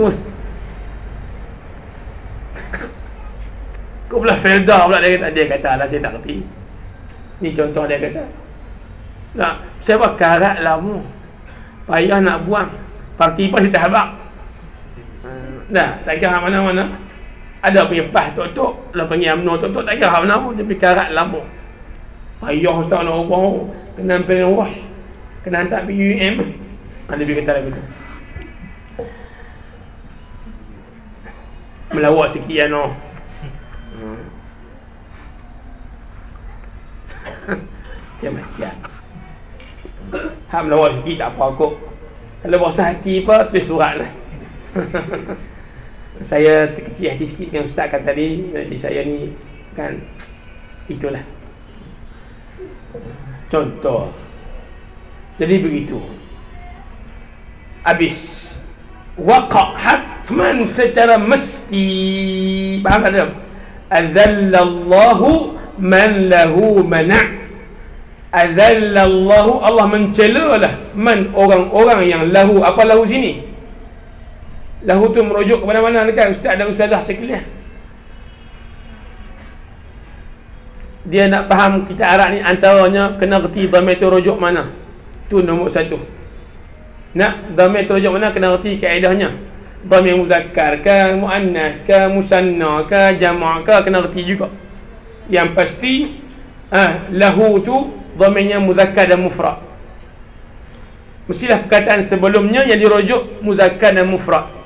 Kau pula Felda pula dia kata lah, saya tak kerti. Ni contoh dia kata. Nah, saya buat karat lama. Payah nak buang. Parti pun saya tak habak. Dah, tak kira mana-mana. Ada punya pas tok-tok, lah panggil UMNO tok-tok, tak kira mana pun, tapi karat lama. Payah Ustaz nak buang. Kena pengen wash. Kena hantar pergi UM. Dia kata lagu tu. Melawak sikit ya no. Macam-macam. Hak melawak sikit tak apa kot. Kalau berasa hati apa, tulis surat lah. Saya terkecil hati sikit dengan Ustaz kata tadi. Jadi saya ni kan, itulah contoh. Jadi begitu. Habis waqa' hatman secara mesti. Faham tak? Azallallahu man lahu mana'. Azallallahu, Allah mencelalah man, orang-orang yang lahu. Apa lahu sini? Lahu tu merujuk kepada mana dekat ustaz dan ustazah sekalian. Dia nak faham kita Arab ni, antaranya kena reti dhamir tu rujuk mana. Tu nombor 1. Nak dhamir tu rujuk mana, kena reti kaedahnya. Dhamir muzakkar ke, muannas ke, musanna ke, jama' ke, kena reti juga. Yang pasti lahu tu dhamirnya muzakkar dan mufrad. Mestilah perkataan sebelumnya yang dirujuk muzakkar dan mufrad.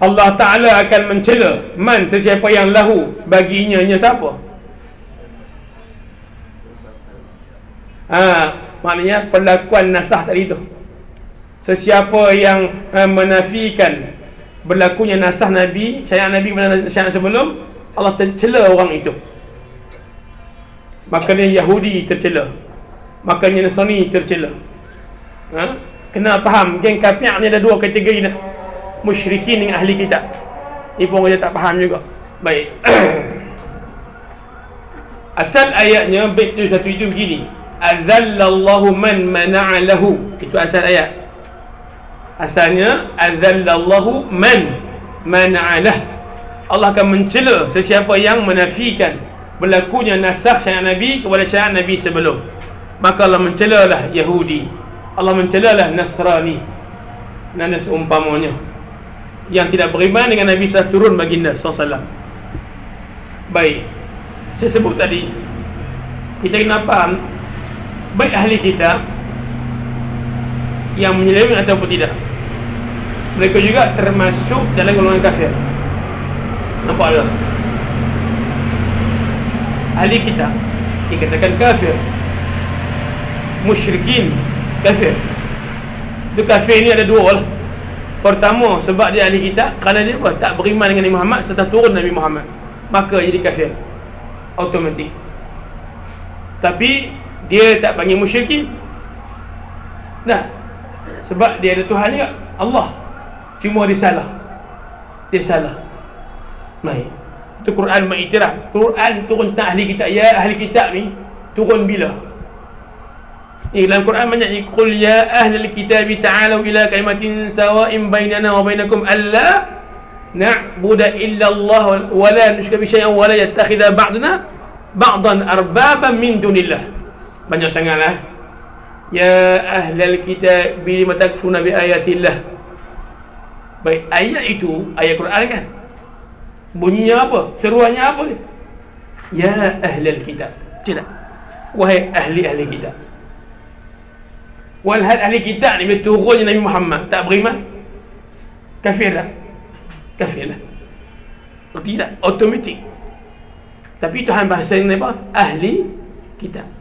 Allah Ta'ala akan mencela man, sesiapa yang lahu, baginya siapa? Maknanya perlakuan nasah tadi tu. Sesiapa yang menafikan berlakunya nasah Nabi, syariat Nabi pada syariat sebelum, Allah tercela orang itu. Makanya Yahudi tercela, makanya Nasrani tercela. Kena faham, geng kafir ni ada 2 kategori dah. Musyrikin dengan ahli kitab. Ni pun kita tak faham juga. Baik. Asal ayatnya bait tu satu itu begini. Azallallahu man mana'a lahu. Itu asal ayat. Asalnya azallallahu man mana'a lah. Allah akan mencela sesiapa yang menafikan berlakunya nasakh syariat Nabi kepada syariat Nabi sebelum. Maka Allah mencelalah Yahudi, Allah mencelalah Nasrani dan seumpamanya yang tidak beriman dengan Nabi setelah turun baginda SAW. Baik, saya sebut tadi, kita kena faham, baik ahli kitab yang menyeleweng ataupun tidak, mereka juga termasuk dalam golongan kafir. Nampak tak? Ahli kitab dikatakan kafir, musyrikin kafir. Itu kafir ni ada 2 lah. Pertama, sebab dia ahli kitab, kerana dia apa? Tak beriman dengan Nabi Muhammad setelah turun Nabi Muhammad, maka jadi kafir automatik. Tapi dia tak panggil musyrikin. Nah, sebab dia ada Tuhan juga, Allah. Cuma dia salah. Dia salah. Baik. Itu Quran mengiktiraf. Quran turun tentang ahli kitab. Ya ahli kitab ni turun bila? Dalam Quran banyak ni, qul ya ahlal kitab ta'alu ila kalimatin sawa'in bainana wa bainakum alla na'budu illa Allah wa la nusyrika bihi syai'an wa la yattakhidha ba'duna ba'dan arbaban min dunillah. Banyak sangatlah. Ya ahlal kitab bima takfuruna bi ayatillah. Baik, ayat itu ayat Quran kan, bunyinya apa, seruannya apa dia? Ya ahlal kitab, tidak, wahai ahli-ahli kitab. Walhal ahli kitab ni bila turunnya Nabi Muhammad tak beriman, kafir lah, kafir lah, tidak, automatik. Tapi Tuhan bahasa ini apa? Ahli kitab,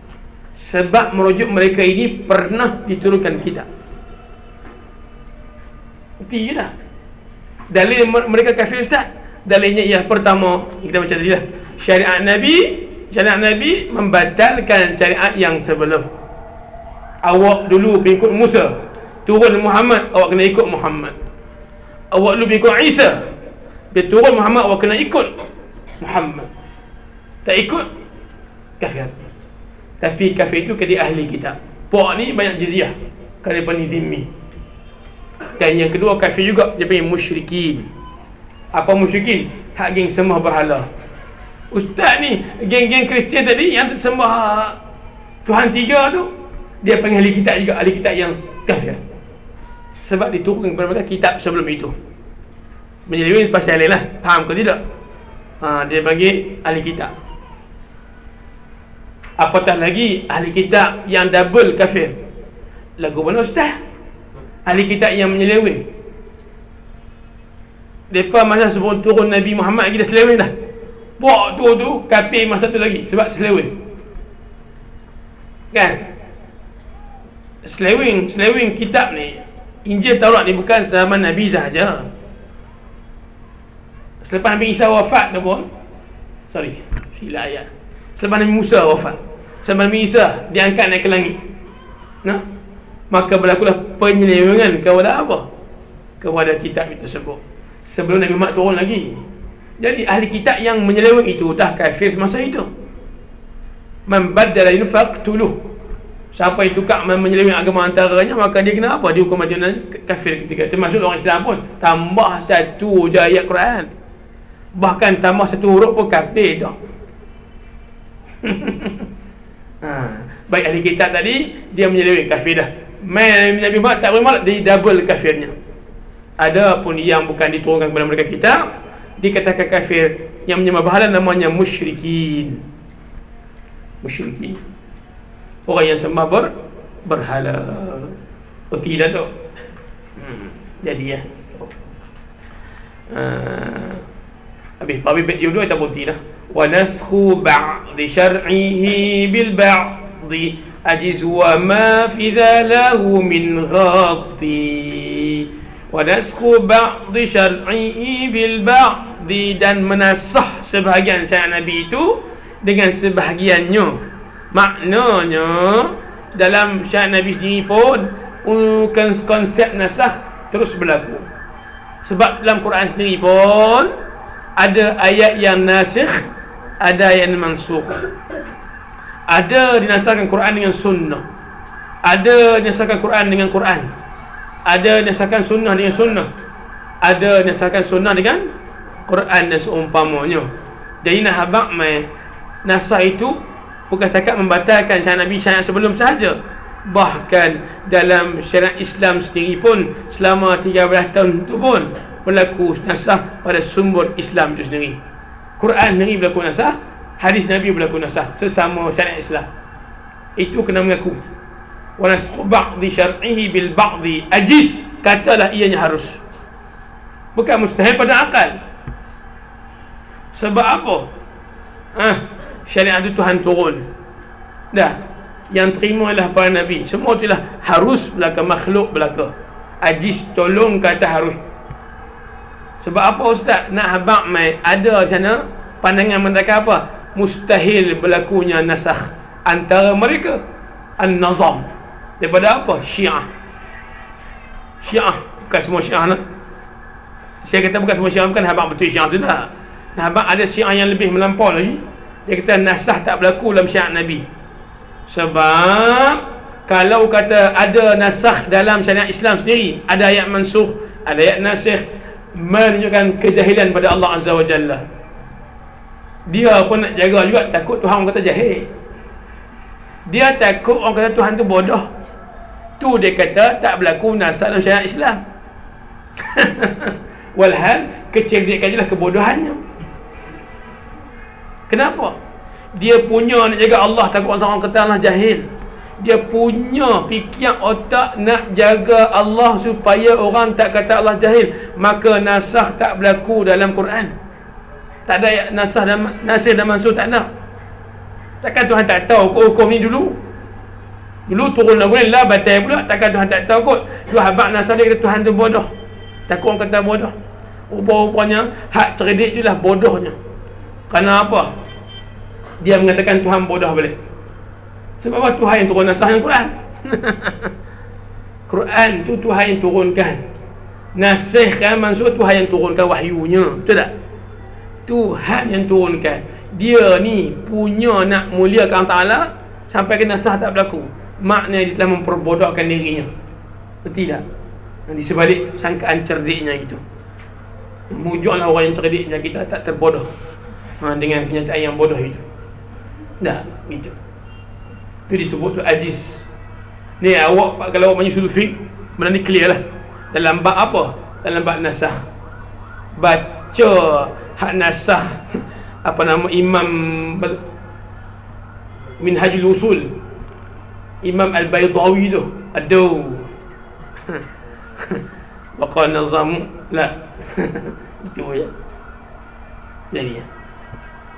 sebab merujuk mereka ini pernah diturunkan kitab. Tidak. Dalil mereka kafir Ustaz, dalilnya ialah pertama kita baca tadi lah, syariat Nabi membatalkan syariat yang sebelum. Awak dulu pengikut Musa, turun Muhammad, awak kena ikut Muhammad. Awak dulu pengikut Isa, dia turun Muhammad, awak kena ikut Muhammad. Tak ikut, kafir. Tapi kafir itu kerana ahli kitab. Puak ni banyak jizyah kerana pani zimmi. Dan yang kedua kafir juga, dia panggil musyrikin. Apa musyrikin? Hak geng sembah berhala. Ustaz ni, geng-geng Kristian tadi yang sembah Tuhan tiga tu, dia panggil ahli kitab juga, ahli kitab yang kafir. Sebab diturunkan kepada mereka kitab sebelum itu. Menyeleweng pasal lain lah, faham ke tidak? Dia panggil ahli kitab. Apatah lagi ahli kitab yang double kafir. Lagu mana Ustaz? Ahli kitab yang menyeleweng. Mereka masa sebelum turun Nabi Muhammad kita seleweng dah. Buat tu kafir masa tu lagi, sebab seleweng. Kan? Seleweng kitab ni, Injil Taurat ni bukan zaman Nabi sahaja. Selepas Nabi Isa wafat pun, sila ayat. Selepas Nabi Musa wafat, selepas Nabi Isa diangkat naik ke langit, maka berlakulah penyelewengan kepada apa? Kepada kitab itu tersebut. Sebelum Nabi Muhammad turun lagi. Jadi ahli kitab yang menyeleweng itu dah kafir semasa itu. Man baddala faqtuluh. Siapa yang tukar menyeleweng agama antaranya, maka dia kena apa? Dihukum mati kafir ketika. Termasuk orang Islam pun tambah satu je ayat Quran. Bahkan tambah satu huruf pun kafir dah. Baik ahli kitab tadi dia menyeleweng kafir dah. Nabi Muhammad tak beriman, dia double kafirnya. Ada pun yang bukan diturunkan kepada mereka kitab, dikatakan kafir, yang menyembah berhala namanya musyrikin. Musyrikin, orang yang sembah berhala. Oh tidak tu. Jadi ya. Habis bait yang dua kita putih dah. Wa naskhu ba'di syar'ihi bil ba'di ajiz wa ma fi dhalahu min ghati. Wa naskhu ba'di syar'ihi bil ba'di, dan menasah sebahagian syariat Nabi itu dengan sebahagiannya. Maknanya dalam syariat Nabi sendiri pun konsep nasah terus berlaku. Sebab dalam Quran sendiri pun ada ayat yang nasikh, ada ayat yang mansukh. Ada dinasahkan Quran dengan sunnah, ada dinasahkan Quran dengan Quran, ada dinasahkan sunnah dengan sunnah, ada dinasahkan sunnah dengan Quran dan seumpamanya. Jadi nak habaq nasah itu bukan setakat membatalkan syariat Nabi, syariat sebelum sahaja. Bahkan dalam syariat Islam sendiri pun selama 13 tahun itu pun berlaku nasah pada sumber Islam itu sendiri. Quran sendiri berlaku nasah, hadis Nabi berlaku nasah, sesama syariat Islam. Itu kena mengaku. Wa nasakhu ba'di syar'ihi bil ba'di ajiz, katalah ianya harus, bukan mustahil pada akal. Sebab apa? Syariat itu Tuhan turun dah, yang terima ialah para Nabi, semua itulah harus belaka, makhluk belaka. Ajiz tolong kata harus. Sebab apa Ustaz? Nak habaq ada sana pandangan mereka apa? Mustahil berlakunya nasakh antara mereka an-nazam. Daripada apa? Syiah. Bukan semua Syiah lah. Saya kata bukan semua Syiah, bukan habaq betul Syiah tu lah. Nah, habaq ada Syiah yang lebih melampau lagi. Dia kata nasakh tak berlaku dalam syariat Nabi. Sebab kalau kata ada nasakh dalam syariat Islam sendiri, ada ayat mansukh, ada ayat nasikh, menunjukkan kejahilan pada Allah Azza wa Jalla. Dia pun nak jaga juga, takut Tuhan orang kata jahil. Dia takut orang kata Tuhan tu bodoh. Tu dia kata tak berlaku nasakh dalam syariat Islam. Walhal kecerdikan adalah kebodohannya. Kenapa? Dia punya nak jaga Allah, takut orang kata Allah jahil. Dia punya fikir otak nak jaga Allah supaya orang tak kata Allah jahil. Maka nasakh tak berlaku dalam Quran. Tak ada nasakh dan mansukh, tak ada. Takkan Tuhan tak tahu hukum ni dulu? Dulu turun lagu ni lah batal pula. Takkan Tuhan tak tahu kot. Tuhan habaq nasakh dia kata Tuhan tu bodoh. Takut orang kata bodoh. Rupa-rupanya hak cerdik je lah bodohnya. Kerana apa? Dia mengatakan Tuhan bodoh balik. Sebab apa? Tuhan yang turun nasakh yang Quran. Quran tu Tuhan yang turunkan. Nasakh kan maksud Tuhan yang turunkan wahyunya. Betul tak? Tuhan yang turunkan. Dia ni punya nak muliakan Ta'ala sampai ke nasakh tak berlaku. Maknanya dia telah memperbodohkan dirinya. Betul tak? Di sebalik sangkaan cerdiknya itu. Mujuklah orang yang cerdiknya kita tak terbodoh dengan kenyataan yang bodoh itu. Dah, gitu. Itu disebut tu ajiz. Ni awak kalau awak main usul fiqh, benda ni clear lah. Dalam bab apa? Dalam bab nasakh. Baca hak nasakh apa nama Imam Minhajul Usul, Imam Al-Baydawi tu. Aduh. Baqa nazamu la. Itu ya. Jadi ya.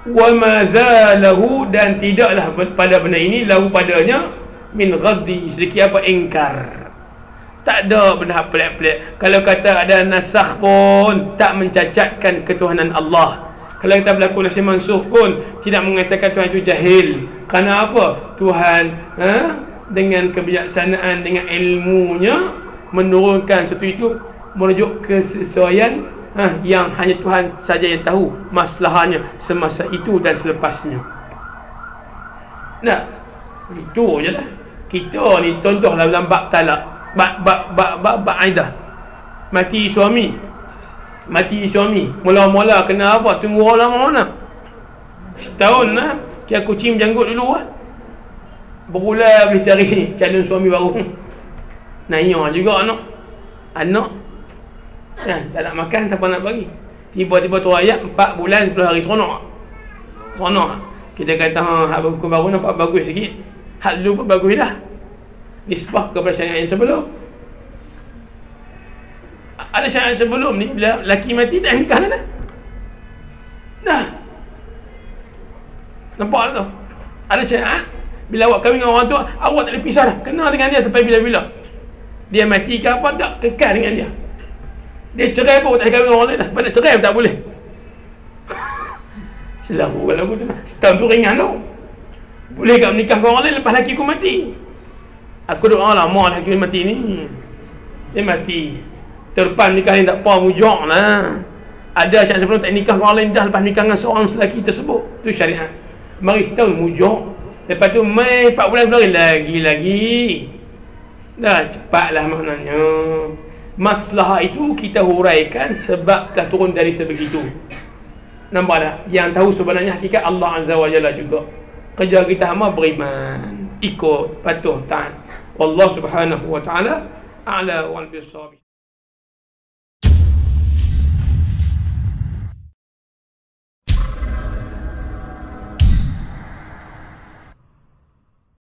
Wa ma zalahu, dan tidaklah pada benda ini lahu padanya min ghaddi, sedikit apa ingkar. Tak ada benda pelik-pelik. Kalau kata ada nasakh pun tak mencacatkan ketuhanan Allah. Kalau kita berlaku nasakh mansukh pun tidak mengatakan Tuhan itu jahil. Kerana apa? Tuhan dengan kebijaksanaan, dengan ilmunya menurunkan sesuatu itu merujuk kesesuaian yang hanya Tuhan saja yang tahu masalahnya semasa itu dan selepasnya. Nah, itu je lah. Kita ni contohlah dalam bab talak, bab aidah. Mati suami, mula-mula kena apa? Tunggu orang mana? Setahun lah. Kira kucing janggut dulu lah. Berbulan boleh cari calon suami baru. Nanya juga anak kan, tak nak makan, siapa nak bagi. Tiba-tiba tu ayat 4 bulan 10 hari seronok. Kita kata hak baru nampak bagus sikit, hak dulu pun bagus dah. Nisbah kepada syariat yang sebelum. Ada syariat sebelum ni, bila lelaki mati tak nikah dah. Nampak tu? Ada syariat bila awak kahwin dengan orang tu, awak tak boleh pisah dah, kena dengan dia sampai bila-bila. Dia mati ke apa tak, kekal dengan dia. Dia cerai pun tak boleh kahwin dengan orang lain dah. Pada cerai pun tak boleh. Selalu kalau aku tu setahun tu ringan tu. Boleh tak menikah dengan orang lain lepas lelaki aku mati? Aku doa lama lelaki mati ni. Dia mati terpan nikah ni tak apa, mujak lah. Ada syariat sebelum tak nikah dengan orang lain dah lepas nikah dengan seorang lelaki tersebut. Itu syariat. Mari setahun mujak. Lepas tu mai 4 bulan lagi. Dah cepatlah maknanya. Masalah itu kita huraikan sebab telah turun dari sebegitu. Nampak tak? Yang tahu sebenarnya hakikat Allah Azza wa Jalla juga. Kerja kita hamba beriman, ikut, patuh, taat. Wallahu subhanahu wa ta'ala a'la wal bisawab.